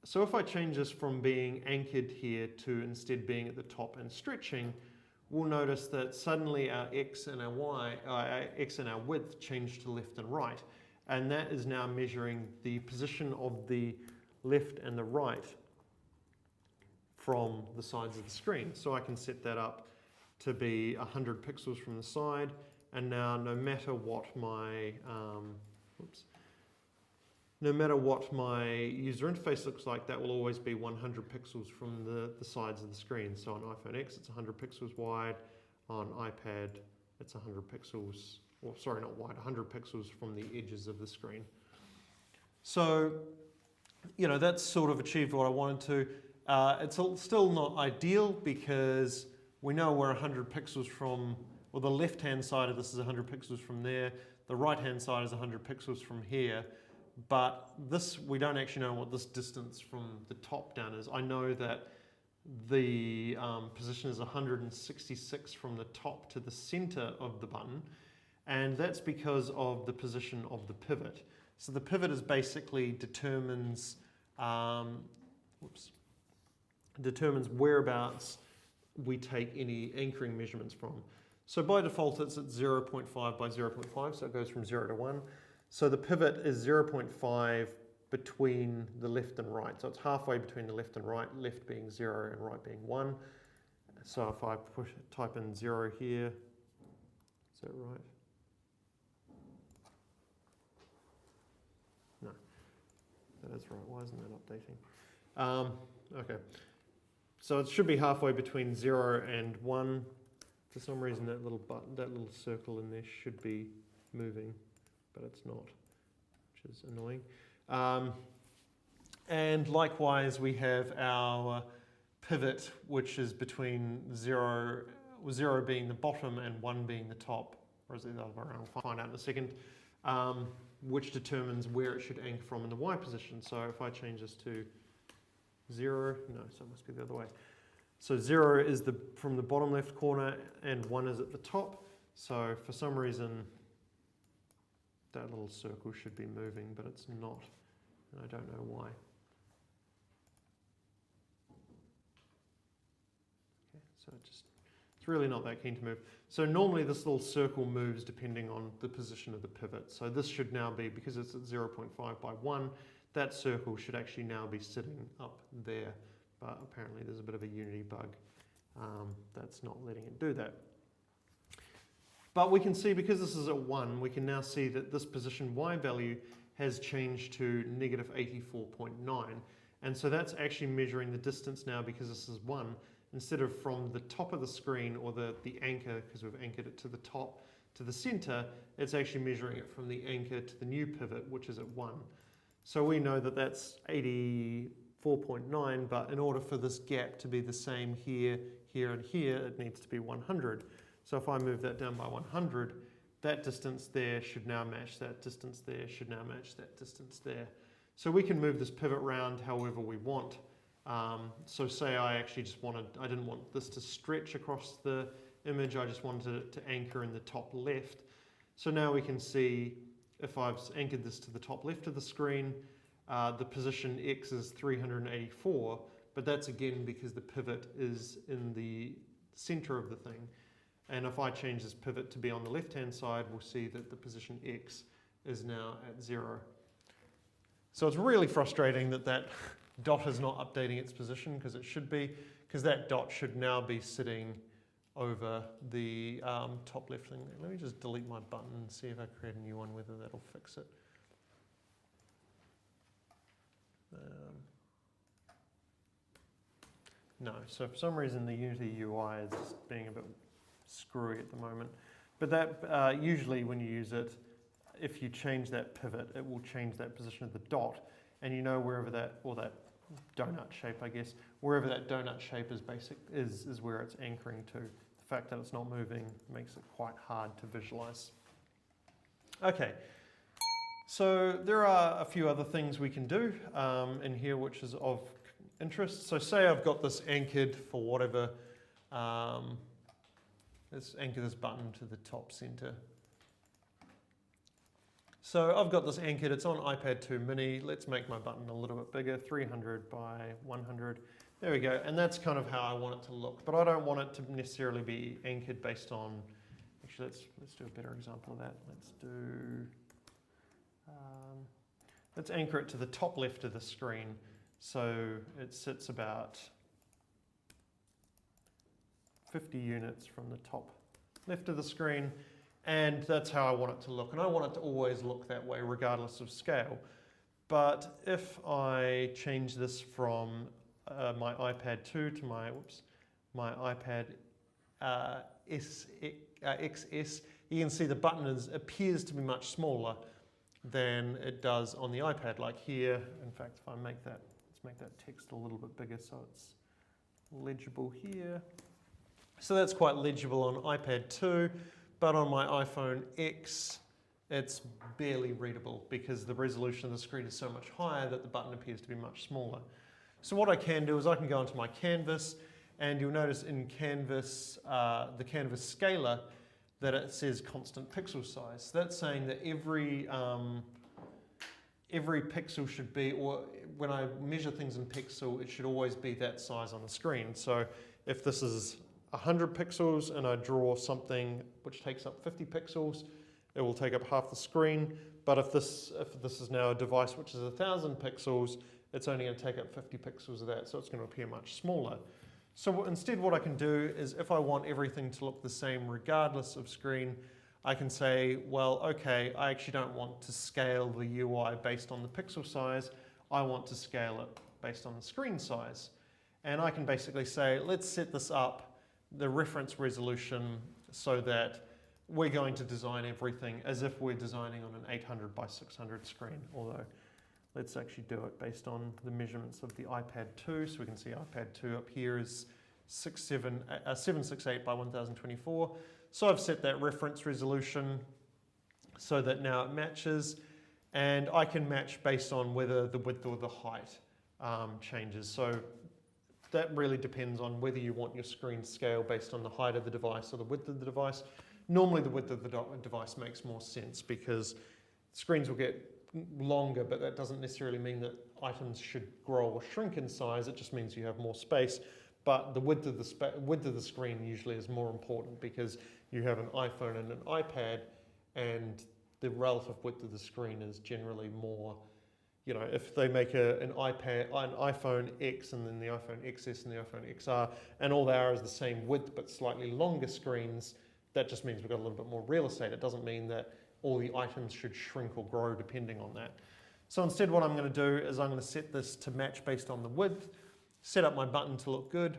So if I change this from being anchored here to instead being at the top and stretching, we'll notice that suddenly our X and our Y, our X and our width change to left and right. And that is now measuring the position of the left and the right from the sides of the screen. So I can set that up to be 100 pixels from the side, and now no matter what my user interface looks like, that will always be 100 pixels from the sides of the screen. So on iPhone X it's 100 pixels wide, on iPad it's 100 pixels, or sorry, not wide, 100 pixels from the edges of the screen. So, you know, that's sort of achieved what I wanted to. It's still not ideal because we know we're 100 pixels from, well, the left-hand side of this is 100 pixels from there, the right-hand side is 100 pixels from here, but this, we don't actually know what this distance from the top down is. I know that the position is 166 from the top to the center of the button, and that's because of the position of the pivot. So the pivot is basically determines whereabouts we take any anchoring measurements from. So by default it's at 0.5 by 0.5, so it goes from 0 to 1. So the pivot is 0.5 between the left and right. So it's halfway between the left and right, left being 0 and right being 1. So if I type in 0 here, is that right? No, that is right. Why isn't that updating? Okay. So it should be halfway between 0 and 1. For some reason that little button, that little circle in there should be moving, but it's not, which is annoying. And likewise we have our pivot, which is between 0 being the bottom and 1 being the top, or is it the other way around? We'll find out in a second, which determines where it should anchor from in the Y position. So if I change this to 0, no, so it must be the other way. So 0 is from the bottom left corner and 1 is at the top. So for some reason that little circle should be moving, but it's not, and I don't know why. Okay, so it's really not that keen to move. So normally this little circle moves depending on the position of the pivot. So this should now be, because it's at 0.5 by 1, that circle should actually now be sitting up there. But apparently there's a bit of a Unity bug that's not letting it do that. But we can see, because this is at 1, we can now see that this position Y value has changed to negative 84.9. And so that's actually measuring the distance now, because this is 1. Instead of from the top of the screen, or the anchor, because we've anchored it to the top, to the center, it's actually measuring it from the anchor to the new pivot, which is at 1. So we know that that's 84.9, but in order for this gap to be the same here, here, and here, it needs to be 100. So if I move that down by 100, that distance there should now match that distance there, should now match that distance there. So we can move this pivot around however we want. So say I actually I didn't want this to stretch across the image, I just wanted it to anchor in the top left. So now we can see if I've anchored this to the top left of the screen, the position X is 384, but that's again because the pivot is in the center of the thing. And if I change this pivot to be on the left-hand side, we'll see that the position X is now at 0. So it's really frustrating that that dot is not updating its position, because it should be, because that dot should now be sitting over the top left thing. Let me just delete my button and see if I create a new one, whether that'll fix it. No, so for some reason the Unity UI is being a bit screwy at the moment. But that usually when you use it, if you change that pivot, it will change that position of the dot, and you know wherever that, or that donut shape, I guess, wherever that donut shape is where it's anchoring to. The fact that it's not moving makes it quite hard to visualize. Okay, so there are a few other things we can do in here which is of interest. So say I've got this anchored for whatever, let's anchor this button to the top center. So I've got this anchored, it's on iPad 2 mini. Let's make my button a little bit bigger, 300 by 100. There we go, and that's kind of how I want it to look. But I don't want it to necessarily be anchored based on, actually let's do a better example of that. Let's anchor it to the top left of the screen. So it sits about 50 units from the top left of the screen. And that's how I want it to look. And I want it to always look that way, regardless of scale. But if I change this from my iPad 2 to my iPad XS, you can see the button appears to be much smaller than it does on the iPad. Like here, in fact, if I make that, let's make that text a little bit bigger so it's legible here. So that's quite legible on iPad 2. But on my iPhone X, it's barely readable because the resolution of the screen is so much higher that the button appears to be much smaller. So what I can do is I can go into my canvas, and you'll notice in canvas, the canvas scalar, that it says constant pixel size. That's saying that every pixel should be, or when I measure things in pixel, it should always be that size on the screen. So if this is 100 pixels and I draw something which takes up 50 pixels, it will take up half the screen. But if this is now a device which is 1,000 pixels, it's only going to take up 50 pixels of that, so it's going to appear much smaller. So instead what I can do is, if I want everything to look the same regardless of screen, I can say, well, okay, I actually don't want to scale the UI based on the pixel size, I want to scale it based on the screen size. And I can basically say, let's set this up, the reference resolution, so that we're going to design everything as if we're designing on an 800 by 600 screen, although let's actually do it based on the measurements of the iPad 2. So we can see iPad 2 up here is 768 by 1024. So I've set that reference resolution so that now it matches, and I can match based on whether the width or the height changes. So that really depends on whether you want your screen scale based on the height of the device or the width of the device. Normally the width of the device makes more sense because screens will get longer, but that doesn't necessarily mean that items should grow or shrink in size. It just means you have more space. But the width of the screen usually is more important because you have an iPhone and an iPad, and the relative width of the screen is generally more. You know, if they make an iPhone X and then the iPhone XS and the iPhone XR, and all they are is the same width but slightly longer screens, that just means we've got a little bit more real estate. It doesn't mean that all the items should shrink or grow depending on that. So instead what I'm going to do is I'm going to set this to match based on the width, set up my button to look good,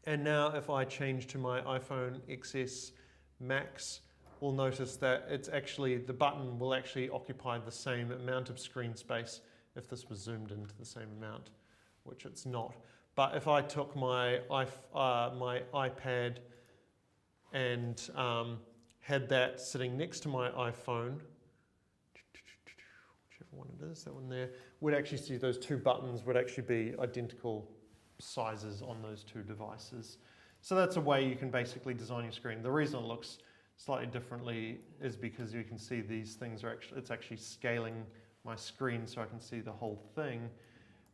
and now if I change to my iPhone XS Max, we'll notice that it's actually, the button will actually occupy the same amount of screen space if this was zoomed into the same amount, which it's not. But if I took my iPad and had that sitting next to my iPhone, whichever one it is, that one there, we'd actually see those two buttons would actually be identical sizes on those two devices. So that's a way you can basically design your screen. The reason it looks slightly differently is because you can see these things are actually, it's actually scaling my screen so I can see the whole thing.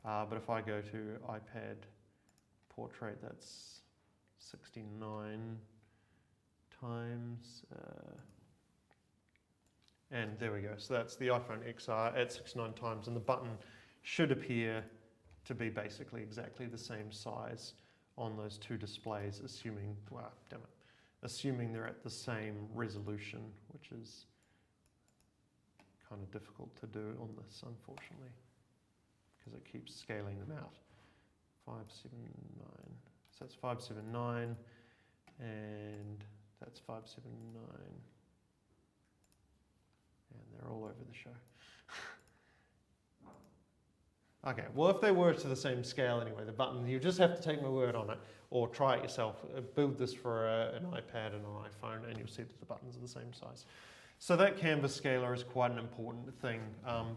But if I go to iPad portrait, that's 69 times, and there we go. So that's the iPhone XR at 69 times, and the button should appear to be basically exactly the same size on those two displays, assuming, well, damn it, assuming they're at the same resolution, which is kind of difficult to do on this, unfortunately, because it keeps scaling them out. 579, so that's 579, and that's 579, and they're all over the show. Okay, well, if they were to the same scale anyway, the button, you just have to take my word on it, or try it yourself. Build this for an iPad and an iPhone, and you'll see that the buttons are the same size. So that canvas scaler is quite an important thing,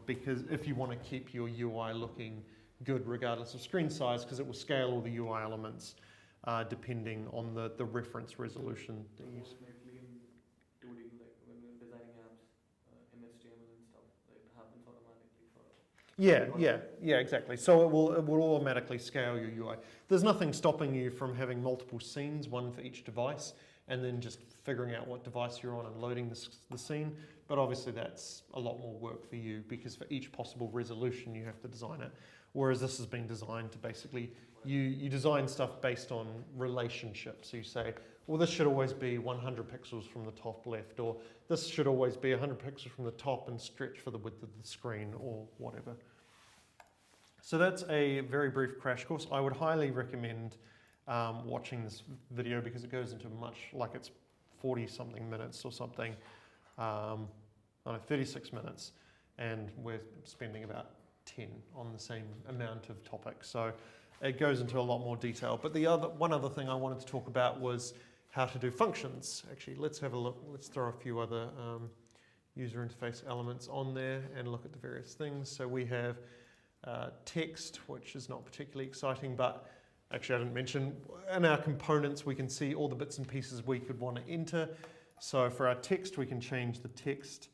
because if you want to keep your UI looking good regardless of screen size, because it will scale all the UI elements depending on the reference resolution that you use. Ultimately in 2D, like when we're designing apps, HTML and stuff, it happens automatically for Yeah, exactly. So it will automatically scale your UI. There's nothing stopping you from having multiple scenes, one for each device, and then just figuring out what device you're on and loading the scene. But obviously that's a lot more work for you, because for each possible resolution you have to design it. Whereas this has been designed to basically, you design stuff based on relationships. So you say, well, this should always be 100 pixels from the top left, or this should always be 100 pixels from the top and stretch for the width of the screen, or whatever. So that's a very brief crash course. I would highly recommend watching this video, because it goes into much, like it's 40 something minutes or something, 36 minutes, and we're spending about 10 on the same amount of topics. So it goes into a lot more detail. But one other thing I wanted to talk about was how to do functions. Actually, let's have a look. Let's throw a few other user interface elements on there and look at the various things. So we have text, which is not particularly exciting, but actually I didn't mention, in our components we can see all the bits and pieces we could want to enter. So for our text, we can change the text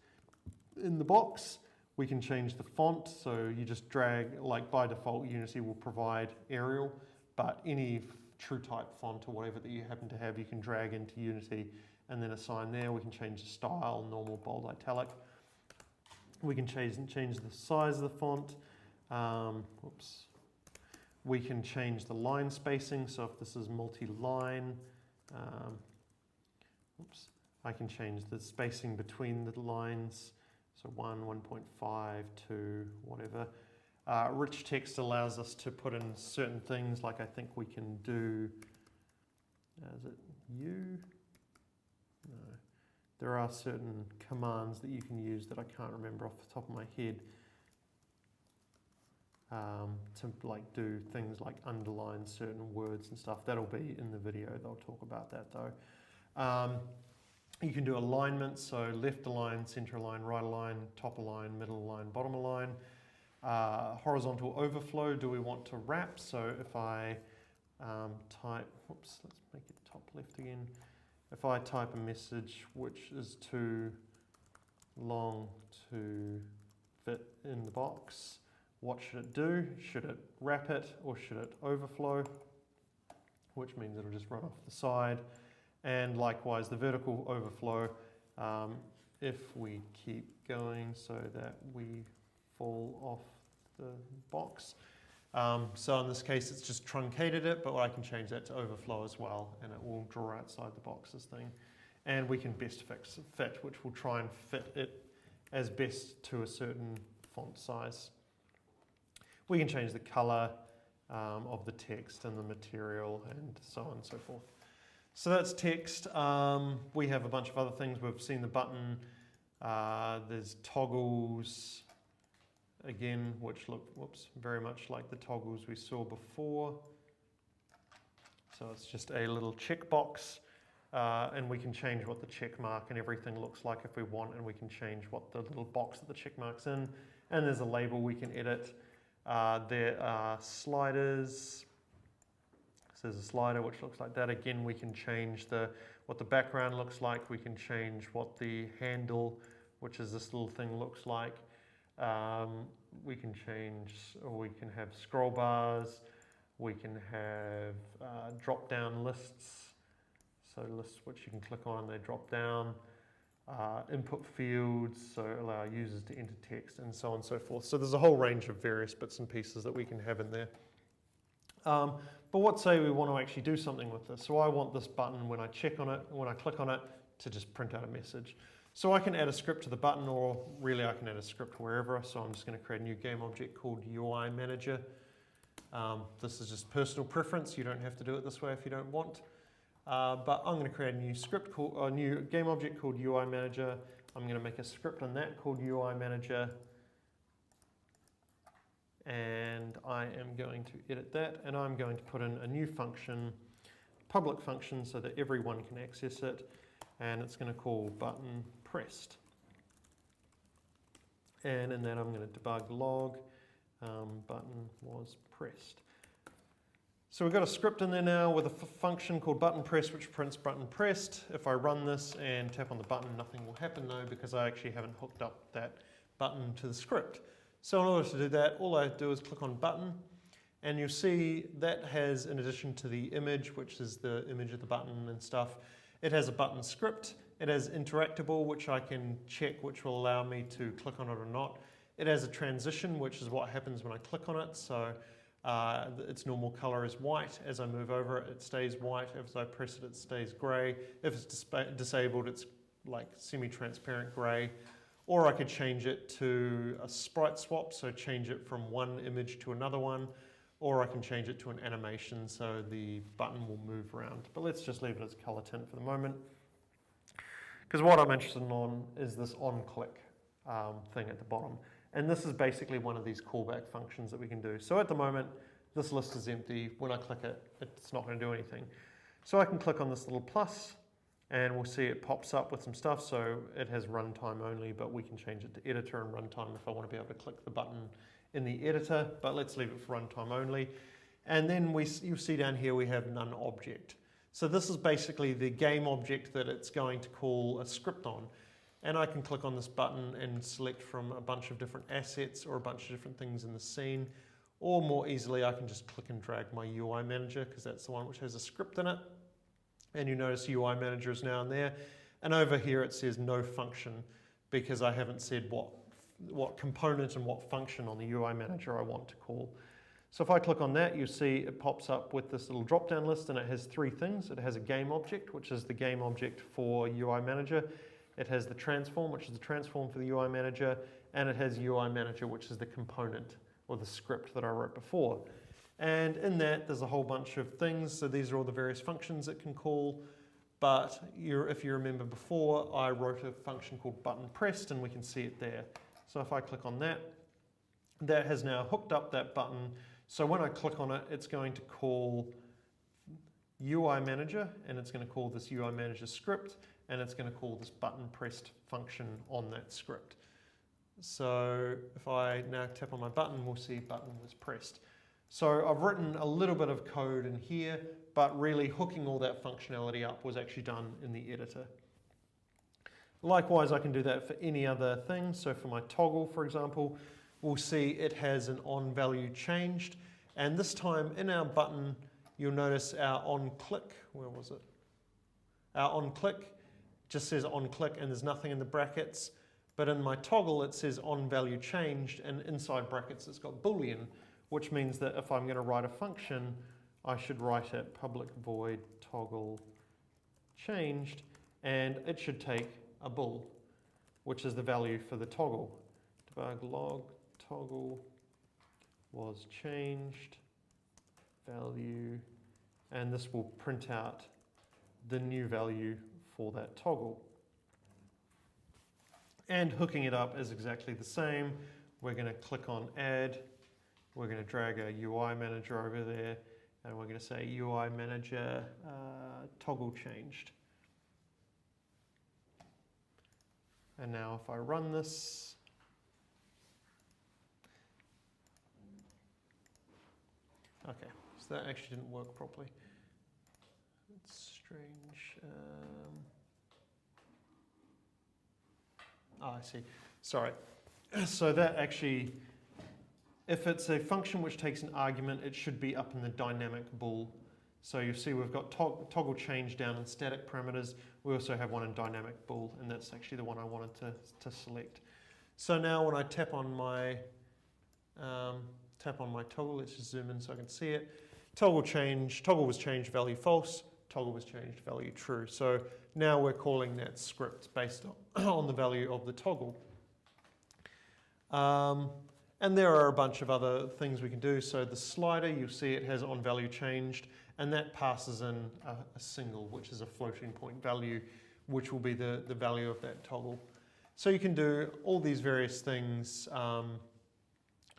in the box. We can change the font, so you just drag, like by default Unity will provide Arial, but any true type font or whatever that you happen to have, you can drag into Unity and then assign there. We can change the style, normal, bold, italic. We can change the size of the font. We can change the line spacing, so if this is multi-line, I can change the spacing between the lines. So 1, 1.5, 2, whatever. Rich text allows us to put in certain things, like I think we can do, is it U? No. There are certain commands that you can use that I can't remember off the top of my head to like do things like underline certain words and stuff. That'll be in the video, they'll talk about that though. You can do alignment, so left align, center align, right align, top align, middle align, bottom align. Horizontal overflow, do we want to wrap? So if I type, let's make it top left again. If I type a message which is too long to fit in the box, what should it do? Should it wrap it or should it overflow? Which means it'll just run off the side. And likewise, the vertical overflow, if we keep going so that we fall off the box. So in this case, it's just truncated it, but I can change that to overflow as well, and it will draw outside the boxes thing. And we can best fit, which will try and fit it as best to a certain font size. We can change the color of the text and the material and so on and so forth. So that's text. We have a bunch of other things. We've seen the button. There's toggles, again, which look, very much like the toggles we saw before. So it's just a little checkbox and we can change what the check mark and everything looks like if we want, and we can change what the little box that the check mark's in, and there's a label we can edit. There are sliders. So there's a slider which looks like that. Again, we can change what the background looks like. We can change what the handle, which is this little thing, looks like. We can change, or we can have scroll bars. We can have drop-down lists. So lists which you can click on and they drop down. Input fields, so allow users to enter text, and so on and so forth. So there's a whole range of various bits and pieces that we can have in there. But what say we want to actually do something with this? So I want this button, when I check on it, when I click on it, to just print out a message. So I can add a script to the button, or really I can add a script wherever. So I'm just going to create a new game object called UI Manager. This is just personal preference. You don't have to do it this way if you don't want. But I'm going to create a new script called, a new game object called UI Manager. I'm going to make a script on that called UI Manager. And I am going to edit that, and I'm going to put in a new function, public function, so that everyone can access it, and it's going to call button pressed. And in that I'm going to debug log button was pressed. So we've got a script in there now with a function called button pressed, which prints button pressed. If I run this and tap on the button, nothing will happen though, because I actually haven't hooked up that button to the script. So in order to do that, all I do is click on button, and you'll see that has, in addition to the image, which is the image of the button and stuff, it has a button script. It has interactable, which I can check, which will allow me to click on it or not. It has a transition, which is what happens when I click on it. So its normal color is white. As I move over it, it stays white. As I press it, it stays gray. If it's disabled, it's like semi-transparent gray. Or I could change it to a sprite swap, so change it from one image to another one. Or I can change it to an animation, so the button will move around. But let's just leave it as color tint for the moment. Because what I'm interested in is this on-click thing at the bottom. And this is basically one of these callback functions that we can do. So at the moment, this list is empty. When I click it, it's not going to do anything. So I can click on this little plus, and we'll see it pops up with some stuff. So it has runtime only, but we can change it to editor and runtime if I want to be able to click the button in the editor, but let's leave it for runtime only. And then you'll see down here we have none object. So this is basically the game object that it's going to call a script on. And I can click on this button and select from a bunch of different assets or a bunch of different things in the scene. Or more easily, I can just click and drag my UI Manager, because that's the one which has a script in it. And you notice UI Manager is now in there. And over here it says no function, because I haven't said what component and what function on the UI Manager I want to call. So if I click on that, you see it pops up with this little drop-down list, and it has three things. It has a game object, which is the game object for UI Manager. It has the transform, which is the transform for the UI Manager, and it has UI Manager, which is the component or the script that I wrote before. And in that, there's a whole bunch of things. So these are all the various functions it can call. But if you remember before, I wrote a function called button pressed, and we can see it there. So if I click on that, that has now hooked up that button. So when I click on it, it's going to call UI Manager, and it's going to call this UI Manager script, and it's going to call this button pressed function on that script. So if I now tap on my button, we'll see button was pressed. So I've written a little bit of code in here, but really hooking all that functionality up was actually done in the editor. Likewise, I can do that for any other thing. So for my toggle, for example, we'll see it has an on value changed. And this time in our button, you'll notice our on click, where was it? Our on click just says on click, and there's nothing in the brackets. But in my toggle, it says on value changed, and inside brackets, it's got Boolean, which means that if I'm going to write a function, I should write it public void toggle changed, and it should take a bool, which is the value for the toggle. Debug log toggle was changed value, and this will print out the new value for that toggle. And hooking it up is exactly the same. We're going to click on add, we're going to drag a UI Manager over there, and we're going to say UI Manager toggle changed. And now if I run this, okay, so that actually didn't work properly. It's strange. I see. Sorry. So that actually, if it's a function which takes an argument, it should be up in the dynamic bool. So you see we've got toggle change down in static parameters. We also have one in dynamic bool, and that's actually the one I wanted to select. So now when I tap on my toggle, let's just zoom in so I can see it. Toggle was changed value false, toggle was changed value true. So now we're calling that script based on the value of the toggle. And there are a bunch of other things we can do. So the slider, you'll see it has on value changed, and that passes in a single, which is a floating point value, which will be the value of that toggle. So you can do all these various things.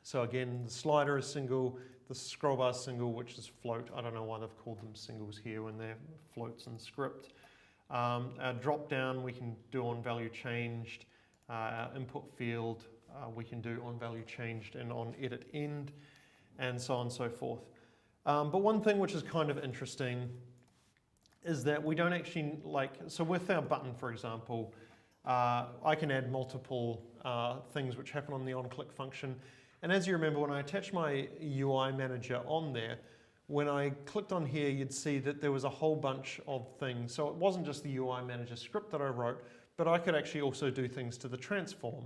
So again, the slider is single, the scroll bar is single, which is float. I don't know why they've called them singles here when they're floats in script. Our drop down we can do on value changed. Our input field we can do on value changed and on edit end, and so on and so forth. But one thing which is kind of interesting is that we don't actually so with our button, for example, I can add multiple things which happen on the onClick function. And as you remember, when I attached my UI manager on there, when I clicked on here, you'd see that there was a whole bunch of things. So it wasn't just the UI manager script that I wrote, but I could actually also do things to the transform,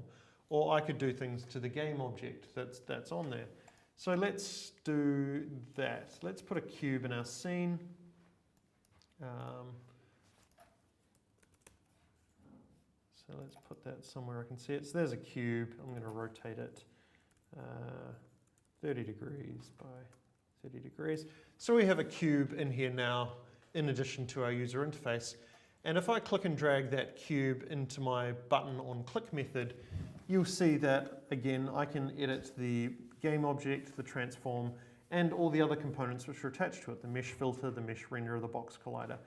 or I could do things to the game object that's on there. So let's do that. Let's put a cube in our scene. So let's put that somewhere I can see it. So there's a cube. I'm going to rotate it 30 degrees by 30 degrees. So we have a cube in here now, in addition to our user interface. And if I click and drag that cube into my button on click method, you'll see that, again, I can edit the game object, the transform, and all the other components which are attached to it, the mesh filter, the mesh renderer, the box collider.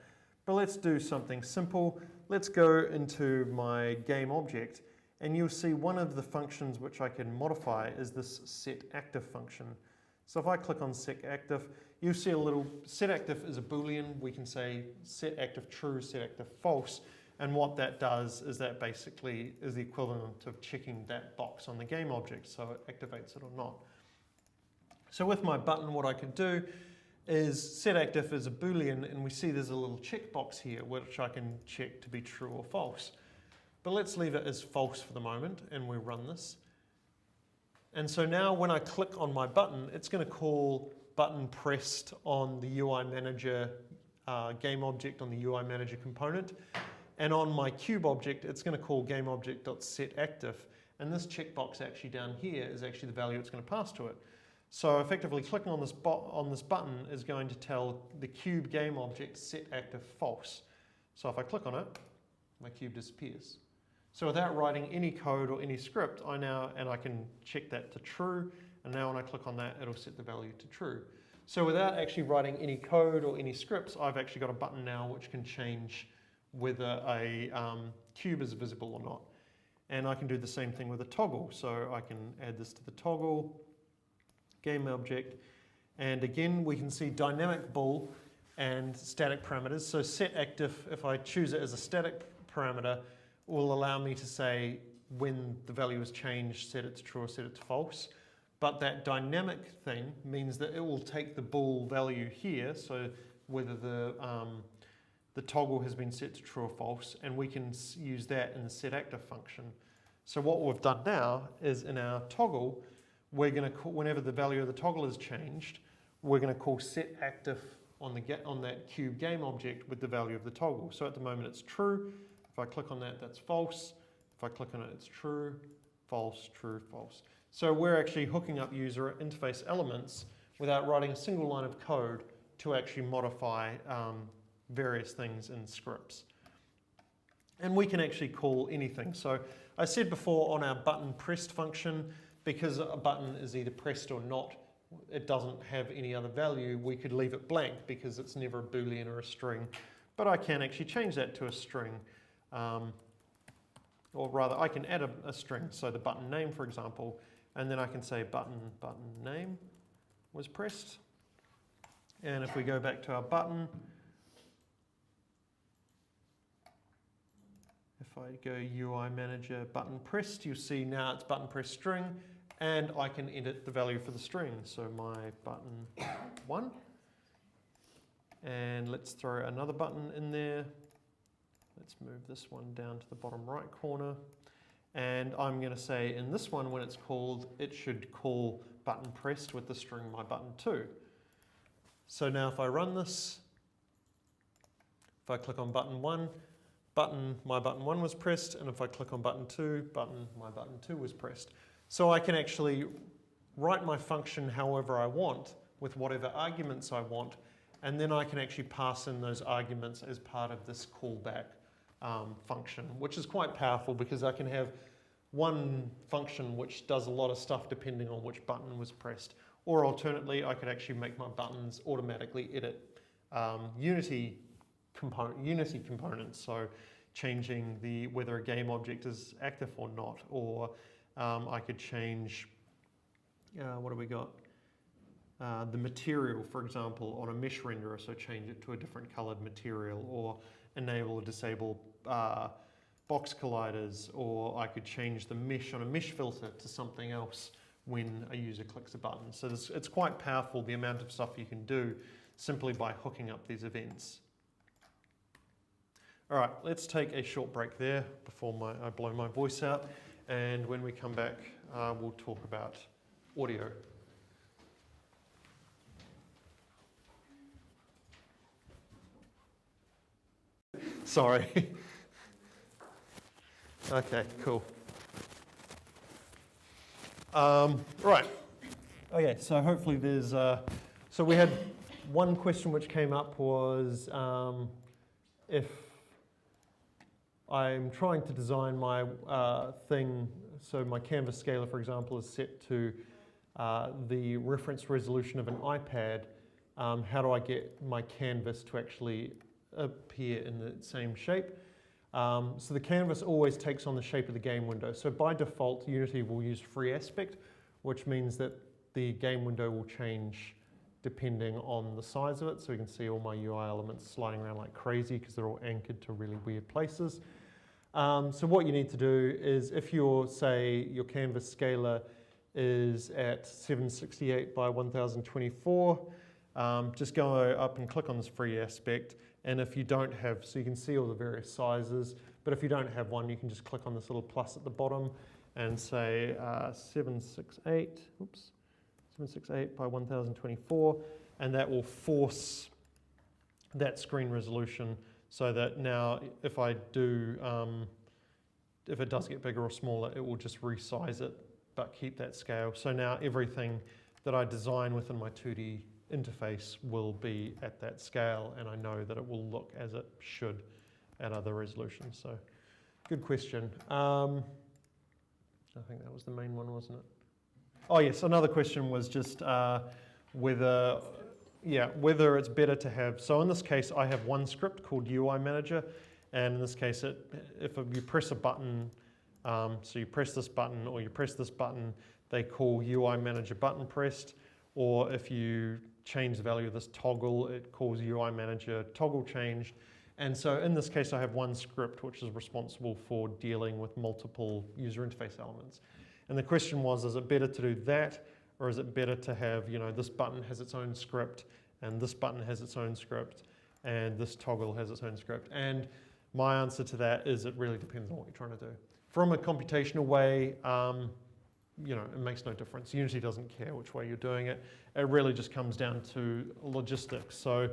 But let's do something simple. Let's go into my game object, and you'll see one of the functions which I can modify is this setActive function. So if I click on setActive, you'll see a little setActive is a Boolean. We can say setActive true, setActive false. And what that does is that basically is the equivalent of checking that box on the game object, so it activates it or not. So with my button, what I can do is setActive is a Boolean, and we see there's a little checkbox here which I can check to be true or false. But let's leave it as false for the moment, and we run this. And so now when I click on my button, it's going to call button pressed on the UI manager game object on the UI manager component. And on my cube object, it's going to call gameObject.setActive. And this checkbox actually down here is actually the value it's going to pass to it. So effectively clicking on this button is going to tell the cube game object setActive false. So if I click on it, my cube disappears. So without writing any code or any script, I can check that to true. And now when I click on that, it'll set the value to true. So without actually writing any code or any scripts, I've actually got a button now which can change whether a cube is visible or not. And I can do the same thing with a toggle. So I can add this to the toggle, game object, and again we can see dynamic bool and static parameters. So setActive, if I choose it as a static parameter, will allow me to say when the value is changed, set it to true or set it to false. But that dynamic thing means that it will take the bool value here, so whether the toggle has been set to true or false, and we can use that in the setActive function. So what we've done now is in our toggle, we're going to call, whenever the value of the toggle is changed, we're going to call setActive on that cube game object with the value of the toggle. So at the moment it's true. If I click on that, that's false. If I click on it, it's true, false, true, false. So we're actually hooking up user interface elements without writing a single line of code to actually modify various things in scripts. And we can actually call anything. So I said before on our button pressed function, because a button is either pressed or not, it doesn't have any other value, we could leave it blank because it's never a Boolean or a string. But I can actually change that to a string. or rather I can add a string, so the button name, for example, and then I can say button name was pressed. And if we go back to our button, if I go UI manager button pressed, you'll see now it's button press string, and I can edit the value for the string. So my button 1, and let's throw another button in there. Let's move this one down to the bottom right corner. And I'm going to say in this one, when it's called, it should call button pressed with the string my button 2. So now if I run this, if I click on button 1, my button 1 was pressed, and if I click on button 2, my button 2 was pressed. So I can actually write my function however I want, with whatever arguments I want, and then I can actually pass in those arguments as part of this callback function, which is quite powerful because I can have one function which does a lot of stuff depending on which button was pressed. Or alternately, I could actually make my buttons automatically edit Unity components, so changing whether a game object is active or not, or I could change, what do we got? The material, for example, on a mesh renderer, so change it to a different colored material, or enable or disable box colliders, or I could change the mesh on a mesh filter to something else when a user clicks a button. So it's quite powerful, the amount of stuff you can do simply by hooking up these events. All right, let's take a short break there before I blow my voice out, and when we come back, we'll talk about audio. Sorry. Okay, cool. Right. Okay, so hopefully there's, so we had one question which came up was if I'm trying to design my thing, so my canvas scaler, for example, is set to the reference resolution of an iPad, how do I get my canvas to actually appear in the same shape? So the canvas always takes on the shape of the game window. So by default, Unity will use free aspect, which means that the game window will change depending on the size of it. So you can see all my UI elements sliding around like crazy because they're all anchored to really weird places. So what you need to do is if say your canvas scaler is at 768 by 1024, just go up and click on this free aspect. And if you don't have, so you can see all the various sizes, but if you don't have one, you can just click on this little plus at the bottom and say 768 by 1024, and that will force that screen resolution so that now if I do, if it does get bigger or smaller, it will just resize it, but keep that scale. So now everything that I design within my 2D interface will be at that scale, and I know that it will look as it should at other resolutions. So good question. I think that was the main one, wasn't it? Oh yes, another question was just whether it's better to have, so in this case I have one script called UI Manager, and in this case if you press a button, so you press this button or you press this button, they call UI Manager button pressed, or if you change the value of this toggle, it calls UI Manager toggle changed. And so in this case, I have one script which is responsible for dealing with multiple user interface elements. And the question was, is it better to do that, or is it better to have, this button has its own script, and this button has its own script, and this toggle has its own script? And my answer to that is it really depends on what you're trying to do. From a computational way, it makes no difference. Unity doesn't care which way you're doing it. It really just comes down to logistics. So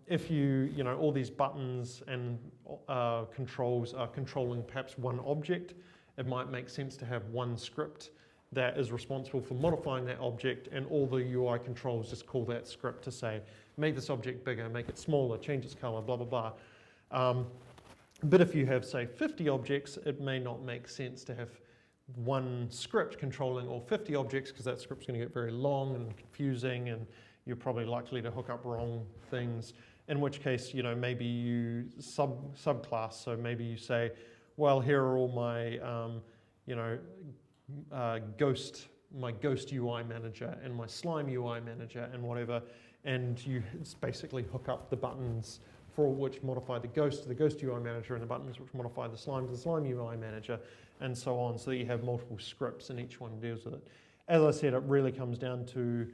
if all these buttons and controls are controlling perhaps one object, it might make sense to have one script that is responsible for modifying that object, and all the UI controls just call that script to say, make this object bigger, make it smaller, change its color, blah, blah, blah. But if you have, say, 50 objects, it may not make sense to have one script controlling all 50 objects, because that script's going to get very long and confusing, and you're probably likely to hook up wrong things, in which case, maybe you subclass. So maybe you say, well, here are all my, you know, ghost UI manager and my slime UI manager and whatever, and you basically hook up the buttons for which modify the ghost to the ghost UI manager and the buttons which modify the slime to the slime UI manager, and so on, so that you have multiple scripts and each one deals with it. As I said, it really comes down to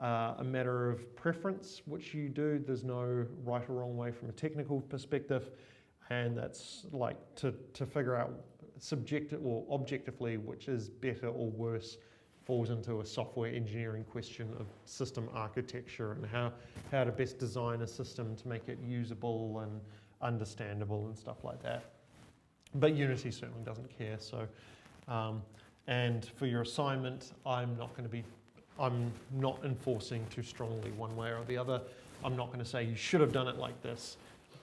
a matter of preference, which you do. There's no right or wrong way from a technical perspective, and that's like to figure out subjective or objectively which is better or worse falls into a software engineering question of system architecture and how to best design a system to make it usable and understandable and stuff like that. But Unity certainly doesn't care. So, and for your assignment, I'm not enforcing too strongly one way or the other. I'm not going to say you should have done it like this.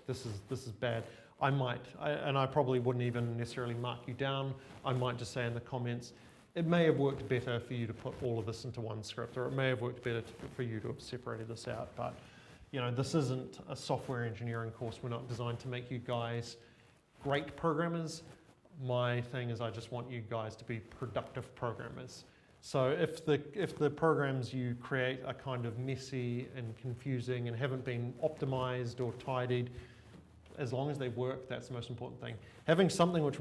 This is bad. I might, and I probably wouldn't even necessarily mark you down. I might just say in the comments, it may have worked better for you to put all of this into one script, or it may have worked better for you to have separated this out. But you know, this isn't a software engineering course. We're not designed to make you guys great programmers. My thing is I just want you guys to be productive programmers. So if the programs you create are kind of messy and confusing and haven't been optimized or tidied, as long as they work, that's the most important thing. Having something which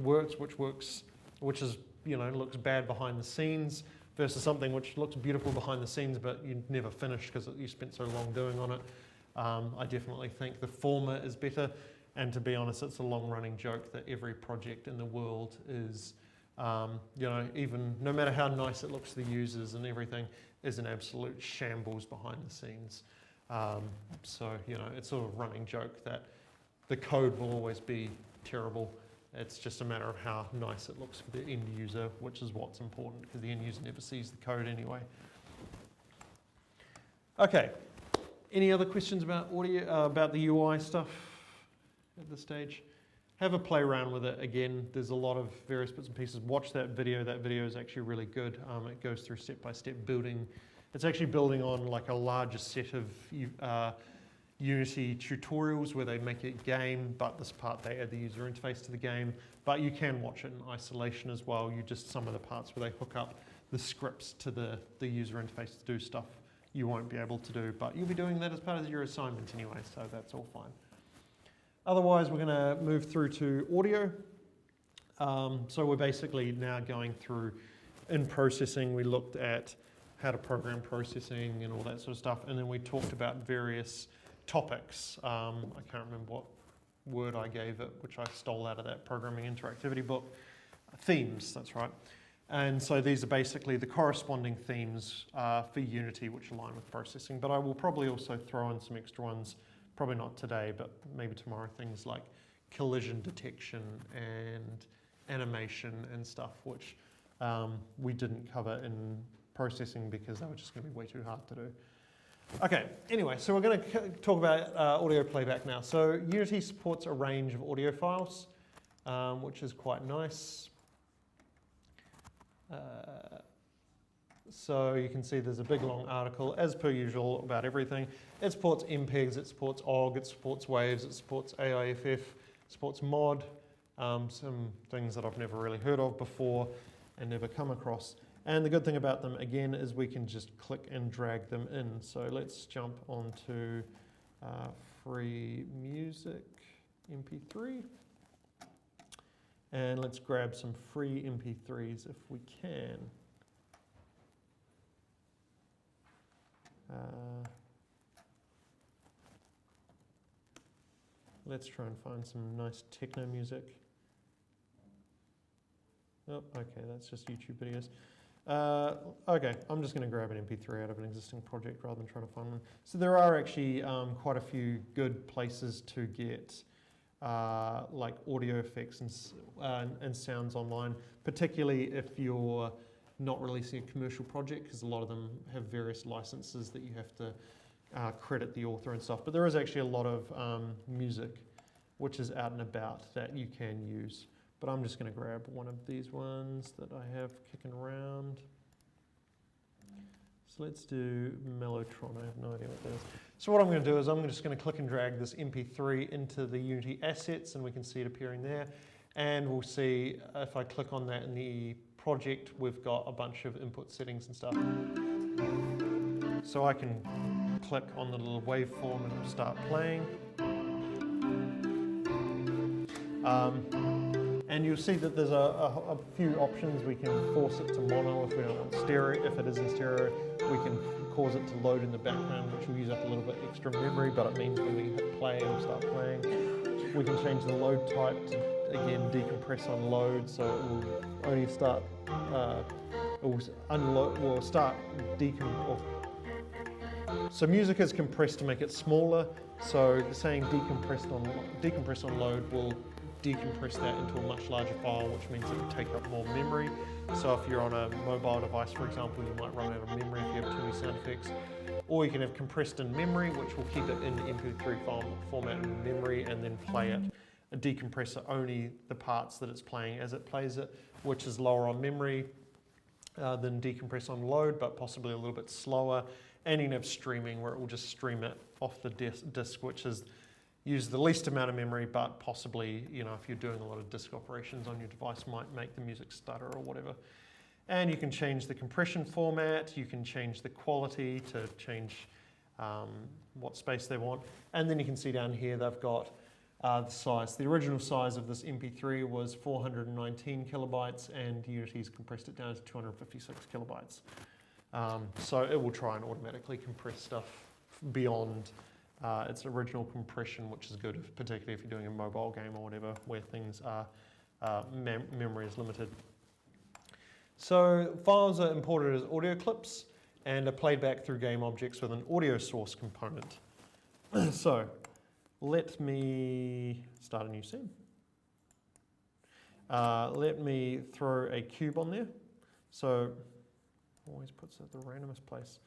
is, you know, looks bad behind the scenes versus something which looks beautiful behind the scenes but you never finished because you spent so long doing on it. I definitely think the former is better, and to be honest, it's a long-running joke that every project in the world is, you know, even no matter how nice it looks to the users and everything, is an absolute shambles behind the scenes. So, you know, it's sort of a running joke that the code will always be terrible. It's just a matter of how nice it looks for the end user, which is what's important, because the end user never sees the code anyway. Okay, any other questions about audio, about the UI stuff at this stage? Have a play around with it. Again, there's a lot of various bits and pieces. Watch that video. That video is actually really good. It goes through step-by-step building. It's actually building on like a larger set of Unity tutorials where they make it game, but this part they add the user interface to the game. But you can watch it in isolation as well. You just, some of the parts where they hook up the scripts to the user interface to do stuff you won't be able to do, but you'll be doing that as part of your assignment anyway, so that's all fine. Otherwise, we're going to move through to audio. So we're basically now going through, in processing, we looked at how to program processing and all that sort of stuff, and then we talked about various topics. I can't remember what word I gave it, which I stole out of that programming interactivity book. Themes, that's right. And so these are basically the corresponding themes for Unity, which align with processing. But I will probably also throw in some extra ones, probably not today, but maybe tomorrow, things like collision detection and animation and stuff, which we didn't cover in processing because they were just going to be way too hard to do. Okay, anyway, so we're going to talk about audio playback now. So Unity supports a range of audio files, which is quite nice. So you can see there's a big long article, as per usual, about everything. It supports MPEGs, it supports OGG, it supports Waves, it supports AIFF, it supports MOD, some things that I've never really heard of before and never come across. And the good thing about them, again, is we can just click and drag them in. So let's jump onto free music, MP3. And let's grab some free MP3s if we can. Let's try and find some nice techno music. Oh, okay, that's just YouTube videos. Okay, I'm just going to grab an MP3 out of an existing project rather than trying to find one. So there are actually quite a few good places to get like audio effects and sounds online, particularly if you're not releasing a commercial project, because a lot of them have various licenses that you have to credit the author and stuff. But there is actually a lot of music which is out and about that you can use. But I'm just going to grab one of these ones that I have kicking around. So let's do Mellotron. I have no idea what that is. So what I'm going to do is I'm just going to click and drag this MP3 into the Unity assets, and we can see it appearing there. And we'll see if I click on that in the project, we've got a bunch of input settings and stuff. So I can click on the little waveform and it'll start playing. And you'll see that there's a few options. We can force it to mono if we don't want stereo. If it is in stereo, we can cause it to load in the background, which will use up a little bit extra memory, but it means when we hit play, it'll start playing. We can change the load type to, again, decompress on load, so it will only start, it will unload, will start so music is compressed to make it smaller, so saying decompress on load will decompress that into a much larger file, which means it will take up more memory. So if you're on a mobile device, for example, you might run out of memory if you have too many sound effects. Or you can have compressed in memory, which will keep it in the MP3 format in memory and then play it. Decompress it only the parts that it's playing as it plays it, which is lower on memory than decompress on load, but possibly a little bit slower. And you can have streaming, where it will just stream it off the disk, which is use the least amount of memory, but possibly, you know, if you're doing a lot of disk operations on your device, might make the music stutter or whatever. And you can change the compression format, you can change the quality to change what space they want. And then you can see down here they've got the size. The original size of this MP3 was 419 kilobytes, and Unity's compressed it down to 256 kilobytes. So it will try and automatically compress stuff beyond its original compression, which is good, particularly if you're doing a mobile game or whatever, where things are, memory is limited. So files are imported as audio clips and are played back through game objects with an audio source component. So let me start a new scene. Let me throw a cube on there. So always puts it at the randomest place.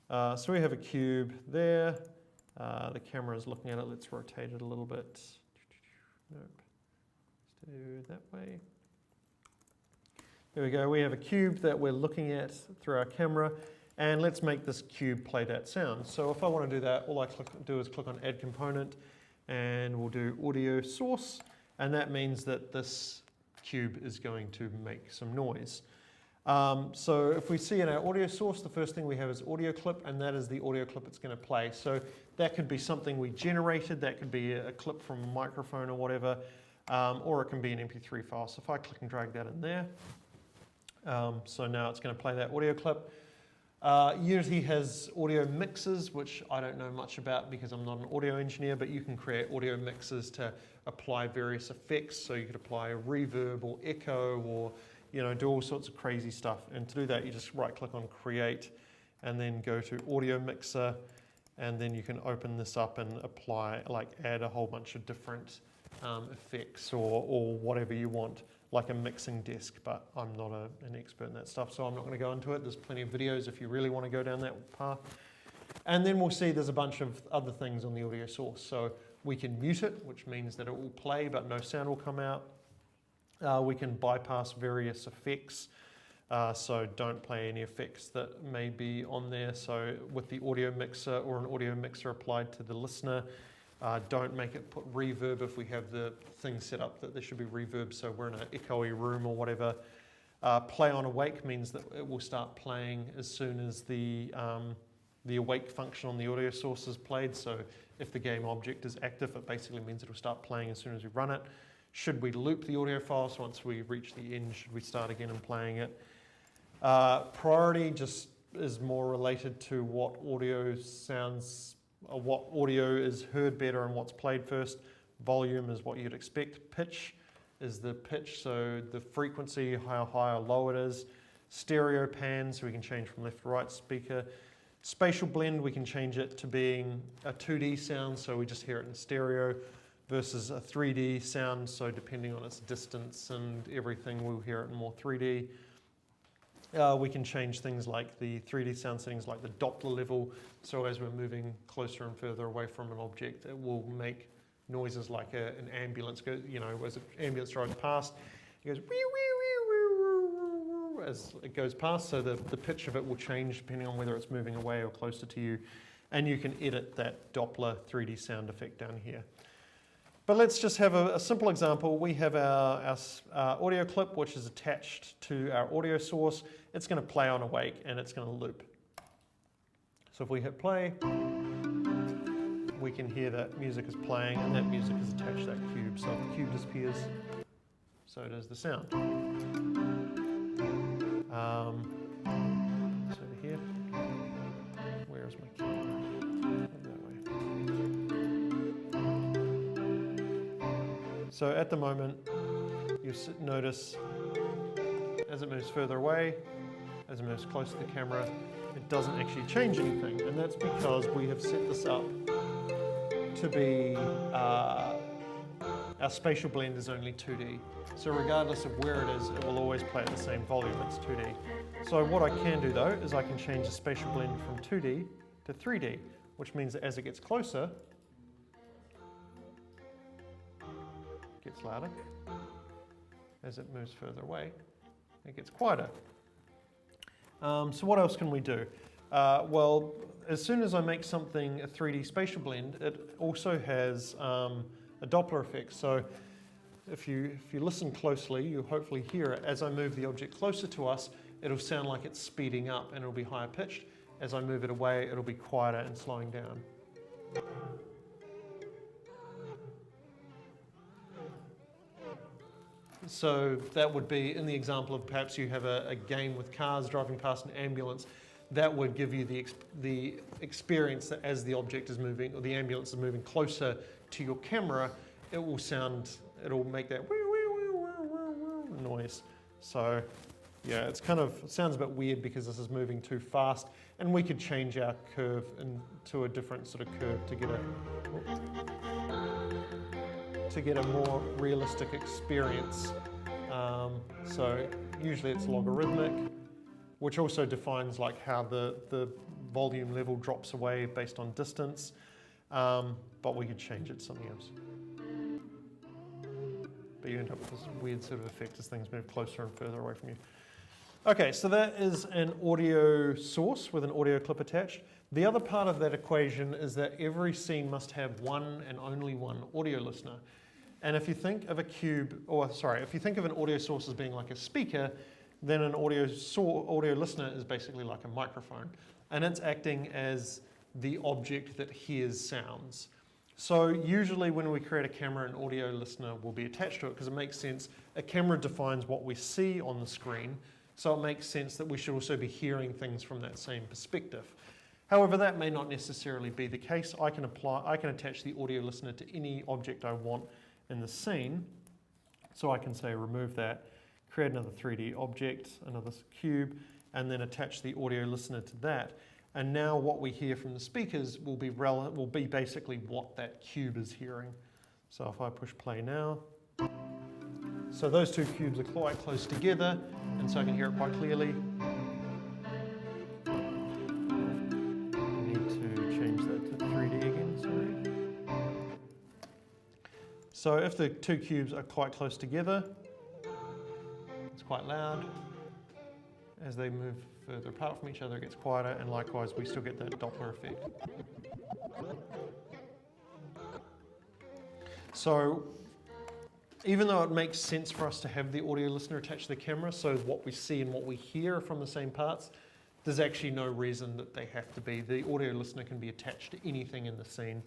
So we have a cube there. The camera is looking at it. Let's rotate it a little bit. Nope. Let's do it that way. There we go. We have a cube that we're looking at through our camera, and let's make this cube play that sound. So if I want to do that, all I do is click on Add Component, and we'll do Audio Source, and that means that this cube is going to make some noise. So if we see in our audio source, the first thing we have is audio clip, and that is the audio clip it's going to play. So that could be something we generated, that could be a clip from a microphone or whatever, or it can be an MP3 file. So if I click and drag that in there, so now it's going to play that audio clip. Unity has audio mixers, which I don't know much about because I'm not an audio engineer, but you can create audio mixers to apply various effects. So you could apply a reverb or echo or do all sorts of crazy stuff. And to do that, you just right-click on Create and then go to Audio Mixer, and then you can open this up and apply, add a whole bunch of different effects or whatever you want, like a mixing desk, but I'm not an expert in that stuff, so I'm not going to go into it. There's plenty of videos if you really want to go down that path. And then we'll see there's a bunch of other things on the audio source. So we can mute it, which means that it will play, but no sound will come out. We can bypass various effects, so don't play any effects that may be on there. So with the audio mixer or an audio mixer applied to the listener, don't make it put reverb if we have the thing set up that there should be reverb, so we're in an echoey room or whatever. Play on awake means that it will start playing as soon as the awake function on the audio source is played. So if the game object is active, it basically means it will start playing as soon as we run it. Should we loop the audio file, so once we reach the end, should we start again and playing it? Priority just is more related to what audio sounds, or what audio is heard better and what's played first. Volume is what you'd expect. Pitch is the pitch, so the frequency, how high or low it is. Stereo pan, so we can change from left to right speaker. Spatial blend, we can change it to being a 2D sound, so we just hear it in stereo, versus a 3D sound, so depending on its distance and everything, we'll hear it in more 3D. We can change things like the 3D sound settings, like the Doppler level, so as we're moving closer and further away from an object, it will make noises like an ambulance, as an ambulance drives past, it goes wee, wee, wee, wee, wee, as it goes past, so the pitch of it will change depending on whether it's moving away or closer to you, and you can edit that Doppler 3D sound effect down here. But let's just have a simple example. We have our audio clip, which is attached to our audio source. It's going to play on awake, and it's going to loop. So if we hit play, we can hear that music is playing, and that music is attached to that cube. So if the cube disappears, so does the sound. So here, where is my cube? That way. So at the moment, you notice as it moves further away, as it moves close to the camera, it doesn't actually change anything. And that's because we have set this up to be, our spatial blend is only 2D. So regardless of where it is, it will always play at the same volume, it's 2D. So what I can do though, is I can change the spatial blend from 2D to 3D, which means that as it gets closer, it gets louder. As it moves further away, it gets quieter. So what else can we do? Well, as soon as I make something a 3D spatial blend, it also has a Doppler effect. So if you listen closely, you'll hopefully hear it. As I move the object closer to us, it'll sound like it's speeding up and it'll be higher pitched. As I move it away, it'll be quieter and slowing down. So that would be, in the example of perhaps you have a game with cars driving past an ambulance, that would give you the experience that as the object is moving, or the ambulance is moving closer to your camera, it'll make that noise. So yeah, it sounds a bit weird because this is moving too fast, and we could change our curve into a different sort of curve to get a more realistic experience. So usually it's logarithmic, which also defines like how the volume level drops away based on distance, but we could change it to something else. But you end up with this weird sort of effect as things move closer and further away from you. Okay, so that is an audio source with an audio clip attached. The other part of that equation is that every scene must have one and only one audio listener. And if you think of if you think of an audio source as being like a speaker, then an audio listener is basically like a microphone. And it's acting as the object that hears sounds. So usually when we create a camera, an audio listener will be attached to it because it makes sense. A camera defines what we see on the screen, so it makes sense that we should also be hearing things from that same perspective. However, that may not necessarily be the case. I can attach the audio listener to any object I want in the scene. So I can say remove that, create another 3D object, another cube, and then attach the audio listener to that. And now what we hear from the speakers will be basically what that cube is hearing. So if I push play now, so those two cubes are quite close together, and so I can hear it quite clearly. I need to change that to 3D again, sorry. So if the two cubes are quite close together, it's quite loud. As they move further apart from each other, it gets quieter, and likewise, we still get that Doppler effect. So even though it makes sense for us to have the audio listener attached to the camera, so what we see and what we hear are from the same parts, there's actually no reason that they have to be. The audio listener can be attached to anything in the scene,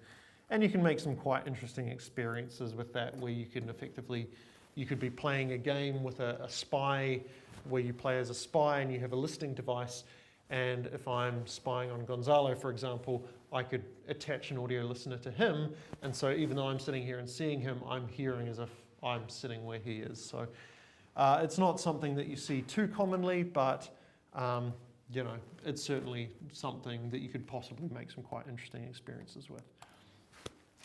and you can make some quite interesting experiences with that, where you can you could be playing a game with a spy, where you play as a spy and you have a listening device, and if I'm spying on Gonzalo, for example, I could attach an audio listener to him, and so even though I'm sitting here and seeing him, I'm hearing as if I'm sitting where he is. So it's not something that you see too commonly, but it's certainly something that you could possibly make some quite interesting experiences with.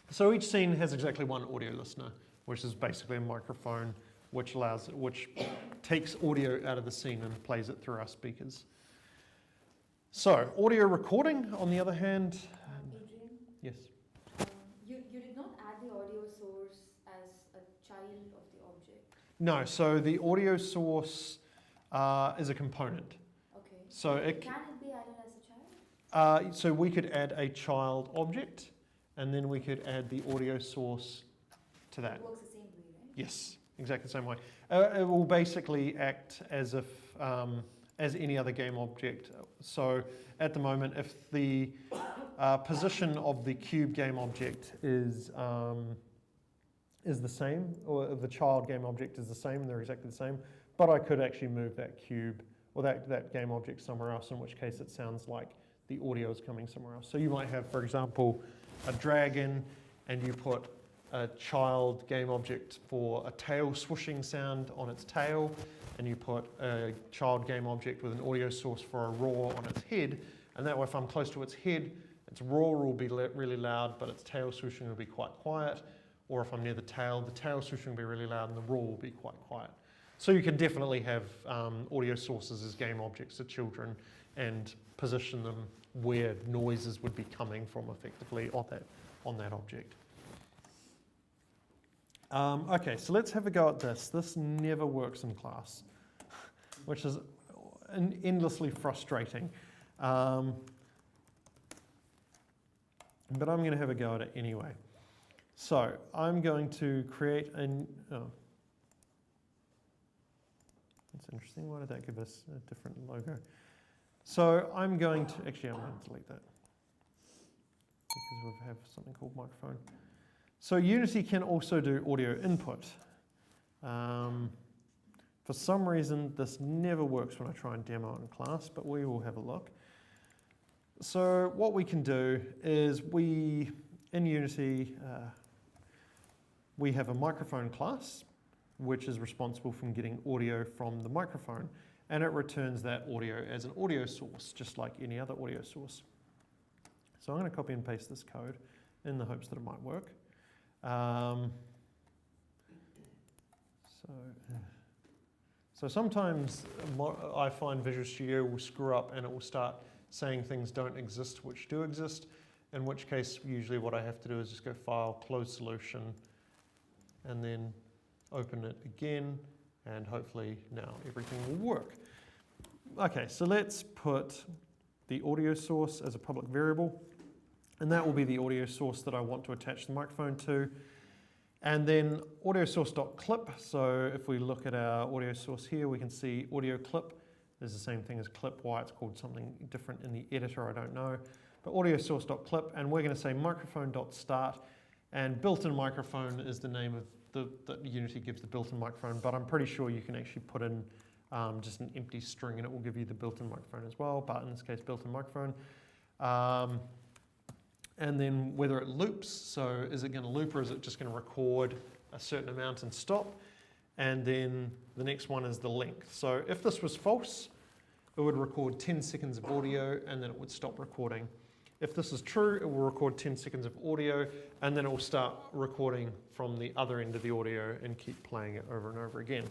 So each scene has exactly one audio listener, which is basically a microphone which takes audio out of the scene and plays it through our speakers. So audio recording, on the other hand, Adrian? yes. You did not add the audio source as a child of the object. No, so the audio source is a component. Okay. So Can it be added as a child? so we could add a child object, and then we could add the audio source to that. It works the same way, right? Yes, exactly the same way. It will basically act as if as any other game object. So at the moment, if the position of the cube game object is the same, or the child game object is the same, they're exactly the same, but I could actually move that cube or that game object somewhere else, in which case it sounds like the audio is coming somewhere else. So you might have, for example, a dragon, and you put a child game object for a tail swooshing sound on its tail, and you put a child game object with an audio source for a roar on its head, and that way if I'm close to its head, its roar will be really loud, but its tail swooshing will be quite quiet. Or if I'm near the tail swooshing will be really loud and the roar will be quite quiet. So you can definitely have audio sources as game objects to children and position them where noises would be coming from effectively on that object. Okay, so let's have a go at this. This never works in class, which is endlessly frustrating. But I'm going to have a go at it anyway. So I'm going to create that's interesting. Why did that give us a different logo? So I'm going to delete that because we have something called microphone. So Unity can also do audio input. For some reason, this never works when I try and demo it in class, but we will have a look. So what we can do is in Unity, we have a microphone class, which is responsible for getting audio from the microphone, and it returns that audio as an audio source, just like any other audio source. So I'm going to copy and paste this code in the hopes that it might work. So sometimes I find Visual Studio will screw up and it will start saying things don't exist which do exist, in which case usually what I have to do is just go File, Close Solution, and then open it again, and hopefully now everything will work. Okay, so let's put the audio source as a public variable, and that will be the audio source that I want to attach the microphone to. And then audio source.clip, so if we look at our audio source here, we can see audio clip is the same thing as clip. Why it's called something different in the editor, I don't know. But audio source.clip, and we're going to say microphone.start, and built-in microphone is the name of that Unity gives the built-in microphone, but I'm pretty sure you can actually put in just an empty string and it will give you the built-in microphone as well, but in this case, built-in microphone. And then whether it loops, so is it going to loop or is it just going to record a certain amount and stop? And then the next one is the length. So if this was false, it would record 10 seconds of audio and then it would stop recording. If this is true, it will record 10 seconds of audio and then it will start recording from the other end of the audio and keep playing it over and over again.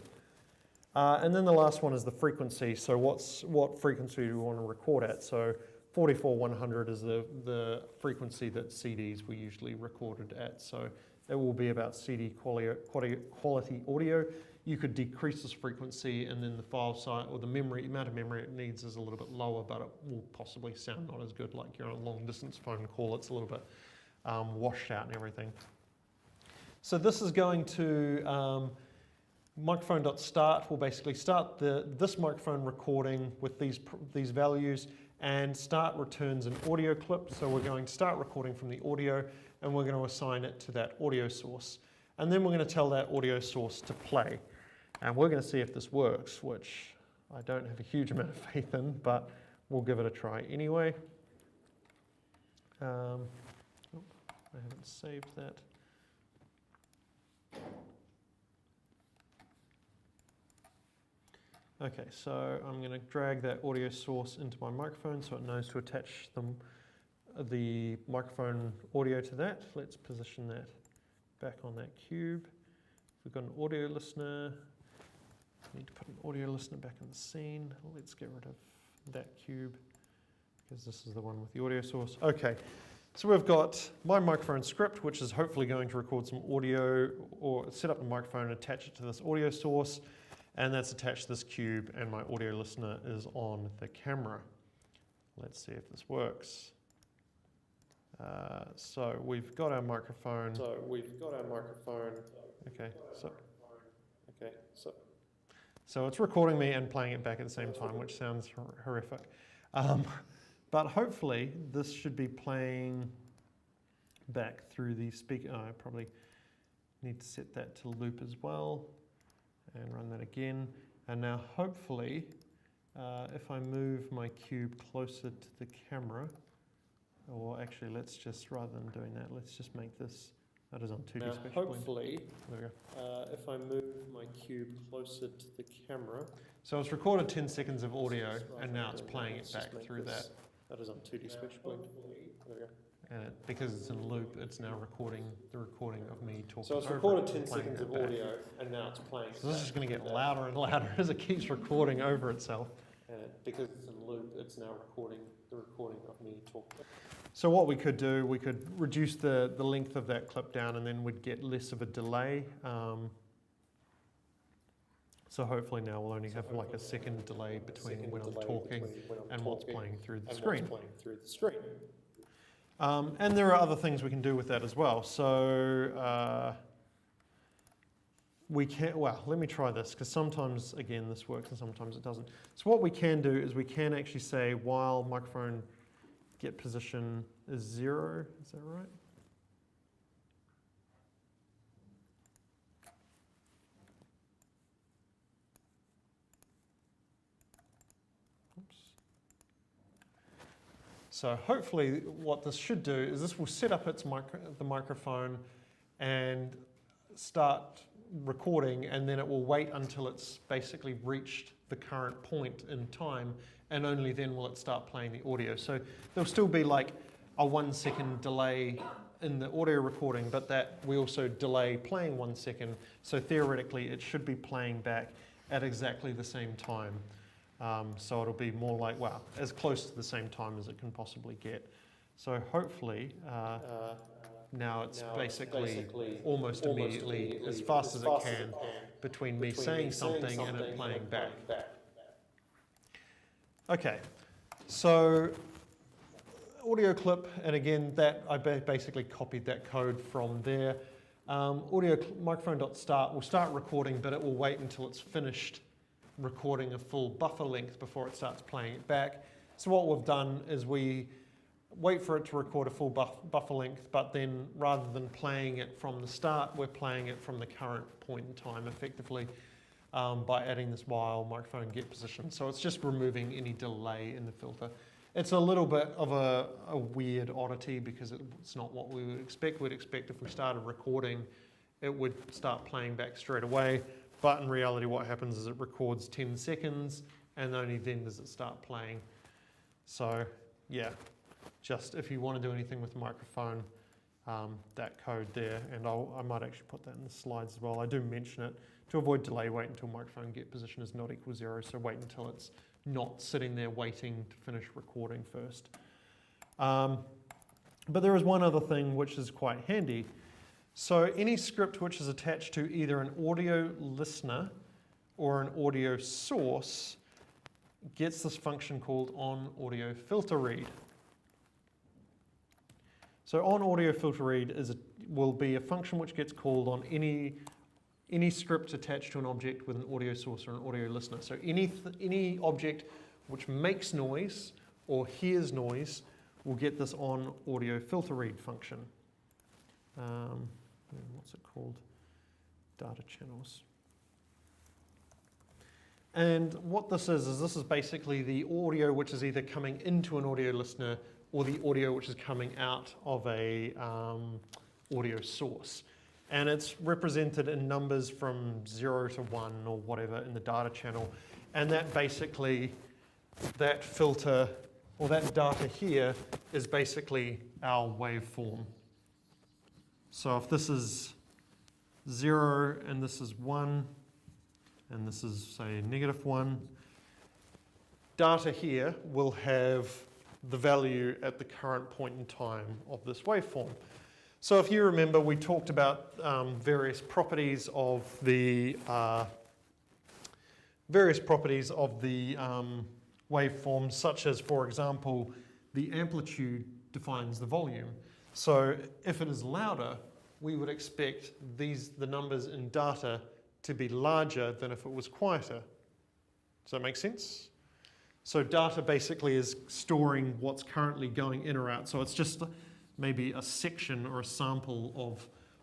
And then the last one is the frequency. So what frequency do we want to record at? So 44100 is the frequency that CDs were usually recorded at. So it will be about CD quality audio. You could decrease this frequency and then the file size or the amount of memory it needs is a little bit lower, but it will possibly sound not as good like you're on a long distance phone call. It's a little bit washed out and everything. So this is going to microphone.start will basically start this microphone recording with these values, and start returns an audio clip. So we're going to start recording from the audio and we're going to assign it to that audio source. And then we're going to tell that audio source to play. And we're going to see if this works, which I don't have a huge amount of faith in, but we'll give it a try anyway. I haven't saved that. Okay, so I'm going to drag that audio source into my microphone so it knows to attach the microphone audio to that. Let's position that back on that cube. We've got an audio listener. We need to put an audio listener back in the scene. Let's get rid of that cube because this is the one with the audio source. Okay, so we've got my microphone script, which is hopefully going to record some audio or set up the microphone and attach it to this audio source. And that's attached to this cube, and my audio listener is on the camera. Let's see if this works. So we've got our microphone. Okay, so it's recording me and playing it back at the same time, which sounds horrific. But hopefully this should be playing back through the speaker. Oh, I probably need to set that to loop as well and run that again. And now hopefully, if I move my cube closer to the camera, or actually let's just, rather than doing that, let's just make this, that is on 2D Now, Spatial Blend. hopefully, There we go. if I move my cube closer to the camera, So it's recorded 10 seconds of audio, Let's and now it's just playing it let's back just make through this- that. that is on 2D Spatial Blend. There we go. And because it's in loop, it's now recording the recording of me talking. So it's over recorded it 10 and playing seconds that of back. audio, and now it's playing. So this is going to get louder and louder as it keeps recording over itself. And because it's in loop, it's now recording the recording of me talking. So what we could do, we could reduce the length of that clip down, and then we'd get less of a delay. So hopefully now we'll only have like a second delay between when I'm talking and what's playing through the screen. And there are other things we can do with that as well. So we can, well, let me try this, because sometimes, again, this works and sometimes it doesn't. So what we can do is we can actually say while microphone get position is 0, is that right? Oops. So hopefully what this should do is this will set up its the microphone and start recording, and then it will wait until it's basically reached the current point in time, and only then will it start playing the audio. So there'll still be like a 1 second delay in the audio recording, but that we also delay playing 1 second. So theoretically it should be playing back at exactly the same time. So it'll be more like, well, as close to the same time as it can possibly get. So hopefully now it's basically almost immediately, as fast as it can, between me saying something and it playing back. Okay, so audio clip, and again, that I basically copied that code from there. Audio microphone.start will start recording, but it will wait until it's finished recording a full buffer length before it starts playing it back. So what we've done is we wait for it to record a full buffer length, but then rather than playing it from the start, we're playing it from the current point in time effectively by adding this while microphone get position. So it's just removing any delay in the filter. It's a little bit of a weird oddity because it's not what we would expect. We'd expect if we started recording, it would start playing back straight away. But in reality, what happens is it records 10 seconds and only then does it start playing. So yeah, just if you want to do anything with the microphone, that code there, and I might actually put that in the slides as well. I do mention it. To avoid delay, wait until microphone get position is not equal 0, so wait until it's not sitting there waiting to finish recording first. But there is one other thing which is quite handy. So any script which is attached to either an audio listener or an audio source gets this function called onAudioFilterRead. So onAudioFilterRead will be a function which gets called on any script attached to an object with an audio source or an audio listener. So any object which makes noise or hears noise will get this onAudioFilterRead function. What's it called? Data channels. And what this is this is basically the audio which is either coming into an audio listener or the audio which is coming out of a audio source. And it's represented in numbers from 0 to 1 or whatever in the data channel. And that basically, that filter or that data here is basically our waveform. So if this is 0 and this is 1, and this is, say, -1, data here will have the value at the current point in time of this waveform. So if you remember, we talked about various properties of the waveform, such as, for example, the amplitude defines the volume. So if it is louder, we would expect the numbers in data to be larger than if it was quieter. Does that make sense? So data basically is storing what's currently going in or out. So it's just maybe a section or a sample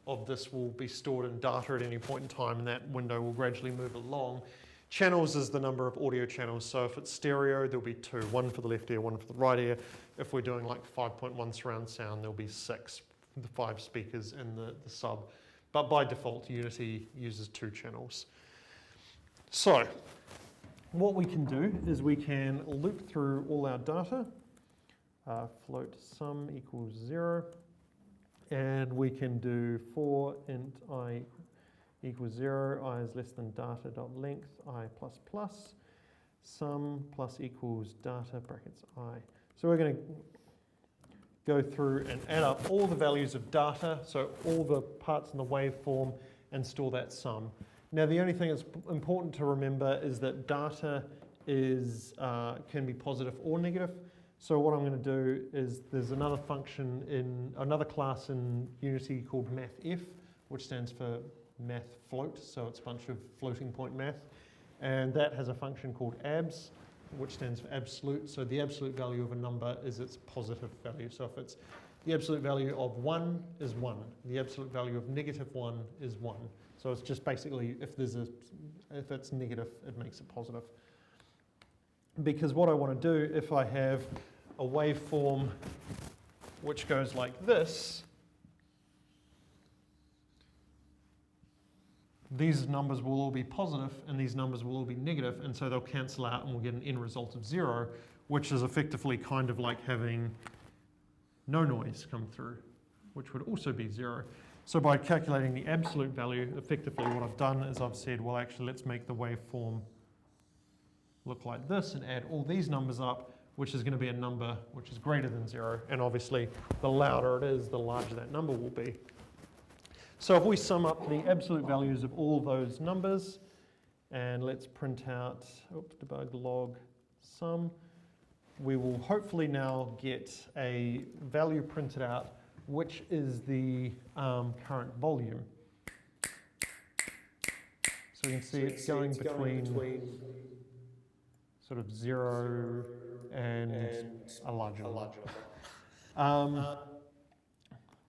of this will be stored in data at any point in time, and that window will gradually move along. Channels is the number of audio channels. So if it's stereo, there'll be 2, one for the left ear, one for the right ear. If we're doing like 5.1 surround sound, there'll be 6, the 5 speakers in the sub. But by default, Unity uses 2 channels. So what we can do is we can loop through all our data, float sum equals 0, and we can do for int I equals 0, I is less than data dot length, I plus plus, sum plus equals data brackets I. So we're going to go through and add up all the values of data, so all the parts in the waveform, and store that sum. Now the only thing that's important to remember is that data can be positive or negative. So what I'm going to do is there's another function in another class in Unity called mathf, which stands for math float, so it's a bunch of floating point math, and that has a function called abs, which stands for absolute. So the absolute value of a number is its positive value. So if it's the absolute value of 1 is 1, the absolute value of -1 is 1. So it's just basically if it's negative, it makes it positive. Because what I want to do, if I have a waveform which goes like this, these numbers will all be positive and these numbers will all be negative, and so they'll cancel out and we'll get an end result of 0, which is effectively kind of like having no noise come through, which would also be 0. So by calculating the absolute value, effectively what I've done is I've said, well, actually, let's make the waveform look like this and add all these numbers up, which is going to be a number which is greater than 0. And obviously, the louder it is, the larger that number will be. So if we sum up the absolute values of all those numbers, and let's print out, debug log sum, we will hopefully now get a value printed out which is the current volume. So you can see it's going between sort of 0 and a larger number. God,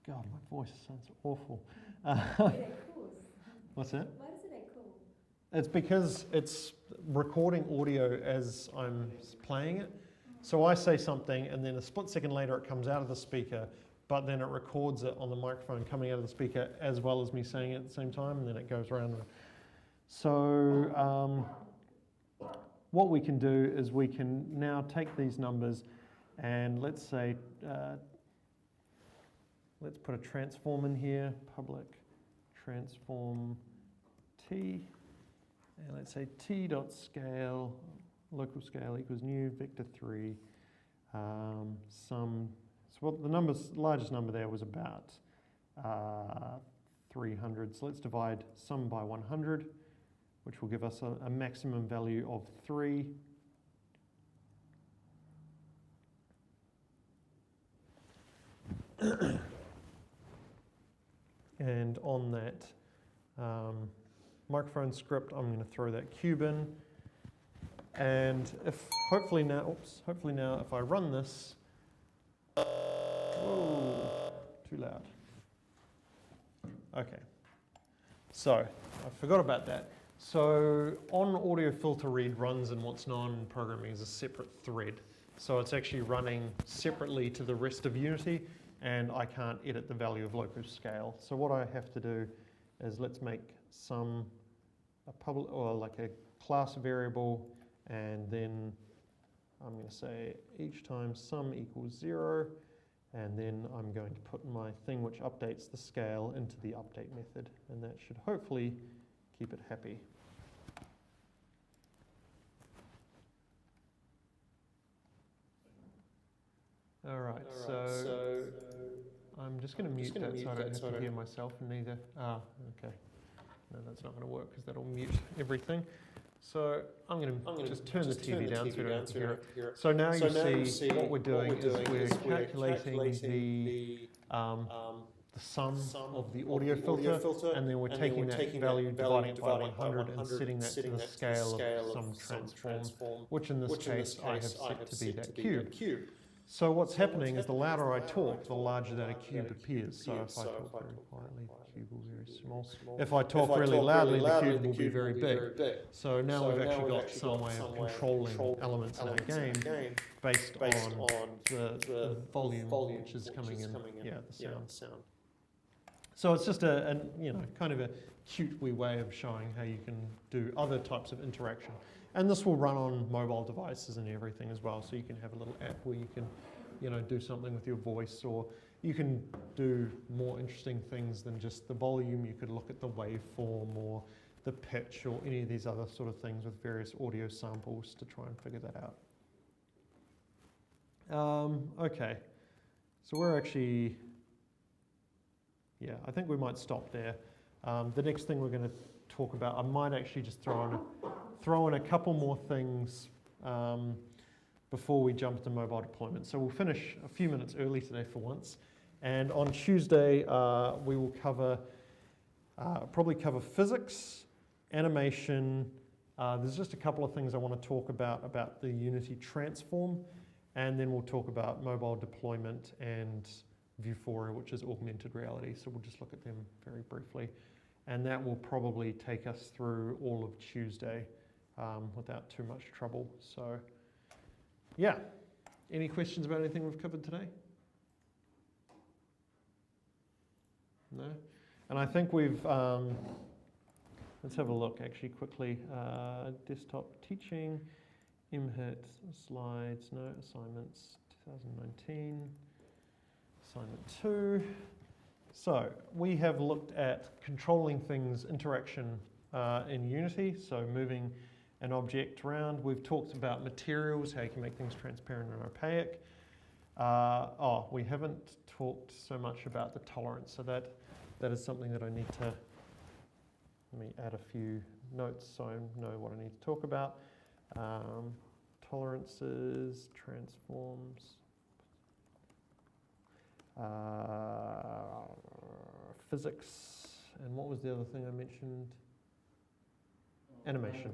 my voice sounds awful. It echoes. What's that? Why does it echo? It's because it's recording audio as I'm playing it. So I say something and then a split second later it comes out of the speaker, but then it records it on the microphone coming out of the speaker as well as me saying it at the same time, and then it goes around. So what we can do is we can now take these numbers and let's say, let's put a transform in here, public transform t, and let's say t.scale, local scale equals new vector 3, sum. So what the largest number there was about 300. So let's divide sum by 100, which will give us a maximum value of 3. And on that microphone script, I'm going to throw that cube in. And if hopefully now if I run this, whoa, too loud. Okay, so I forgot about that. So on audio filter read runs in what's known in programming as a separate thread. So it's actually running separately to the rest of Unity, and I can't edit the value of local scale. So what I have to do is let's make sum a public or like a class variable, and then I'm going to say each time sum equals 0, and then I'm going to put my thing which updates the scale into the update method, and that should hopefully keep it happy. All right, so I'm just going to mute that so I don't have to hear myself neither. Okay. No, that's not going to work because that'll mute everything. So I'm going to just turn the TV down so we don't have to hear it. So now you see what we're doing is we're calculating the the sum of the audio filter, and then we're taking that value, dividing it by 100, and setting that to the scale of some transform, which in this case I have set to be that cube. So what's happening is the louder I talk, the larger that a cube appears. So if I talk very quietly, the cube will be very small. If I talk really loudly, the cube will be very big. So now we've actually got some way of controlling elements in our game based on the volume which is coming in, the sound. So it's just a kind of a cute wee way of showing how you can do other types of interaction. And this will run on mobile devices and everything as well. So you can have a little app where you can, do something with your voice, or you can do more interesting things than just the volume. You could look at the waveform or the pitch or any of these other sort of things with various audio samples to try and figure that out. Okay, so we're actually, I think we might stop there. The next thing we're going to talk about, I might actually just throw in a couple more things before we jump to mobile deployment. So we'll finish a few minutes early today for once, and on Tuesday we will probably cover physics, animation. There's just a couple of things I want to talk about the Unity transform, and then we'll talk about mobile deployment and Vuforia, which is augmented reality. So we'll just look at them very briefly. And that will probably take us through all of Tuesday without too much trouble. So, any questions about anything we've covered today? No? And I think we've, let's have a look actually quickly. Desktop teaching, MHIT, slides, no, assignments, 2019, assignment 2. So we have looked at controlling things, interaction in Unity, so moving an object around. We've talked about materials, how you can make things transparent and opaque. We haven't talked so much about the tolerance, so that is something that I need to, let me add a few notes so I know what I need to talk about. Tolerances, transforms. Physics, and what was the other thing I mentioned? Animation.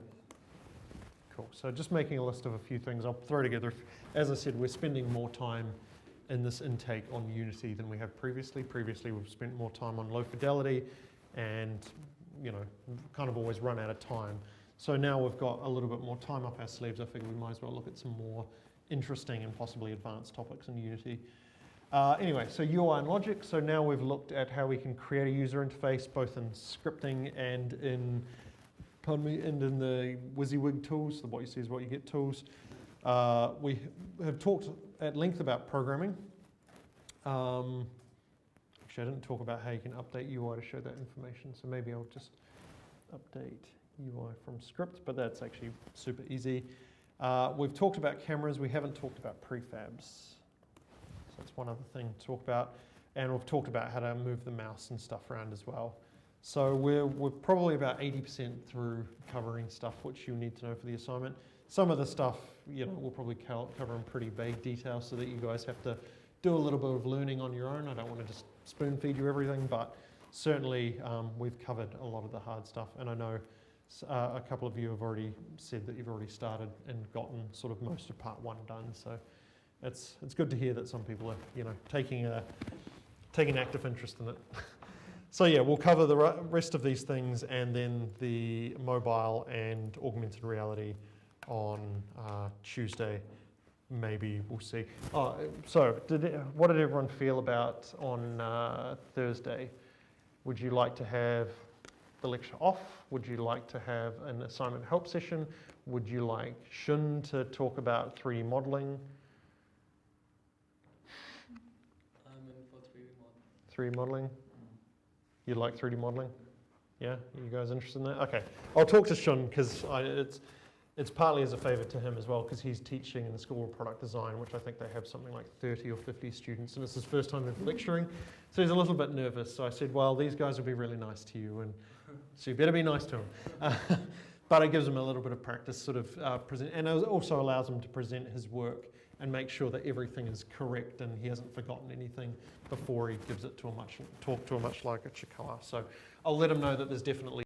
Cool. So just making a list of a few things I'll throw together. As I said, we're spending more time in this intake on Unity than we have previously. Previously, we've spent more time on low fidelity and, kind of always run out of time. So now we've got a little bit more time up our sleeves. I figure we might as well look at some more interesting and possibly advanced topics in Unity. Anyway, so UI and logic. So now we've looked at how we can create a user interface both in scripting and in the WYSIWYG tools, the what you see is what you get tools. We have talked at length about programming. Actually, I didn't talk about how you can update UI to show that information, so maybe I'll just update UI from script, but that's actually super easy. We've talked about cameras. We haven't talked about prefabs. So that's one other thing to talk about. And we've talked about how to move the mouse and stuff around as well. So we're probably about 80% through covering stuff which you need to know for the assignment. Some of the stuff, we'll probably cover in pretty vague detail so that you guys have to do a little bit of learning on your own. I don't want to just spoon feed you everything, but certainly we've covered a lot of the hard stuff. And I know a couple of you have already said that you've already started and gotten sort of most of part 1 done. So it's good to hear that some people are, taking active interest in it. So we'll cover the rest of these things and then the mobile and augmented reality on Tuesday. Maybe we'll see. So what did everyone feel about on Thursday? Would you like to have the lecture off? Would you like to have an assignment help session? Would you like Shun to talk about 3D modeling? I'm in for 3D modeling. 3D modeling? You like 3D modeling? Yeah? You guys interested in that? Okay. I'll talk to Shun because it's partly as a favour to him as well because he's teaching in the School of Product Design, which I think they have something like 30 or 50 students, and it's his first time lecturing. So he's a little bit nervous. So I said, well, these guys will be really nice to you, and so you better be nice to him. But it gives him a little bit of practice sort of present, and it also allows him to present his work and make sure that everything is correct and he hasn't forgotten anything before he gives it to a much larger class. So I'll let him know that there's definitely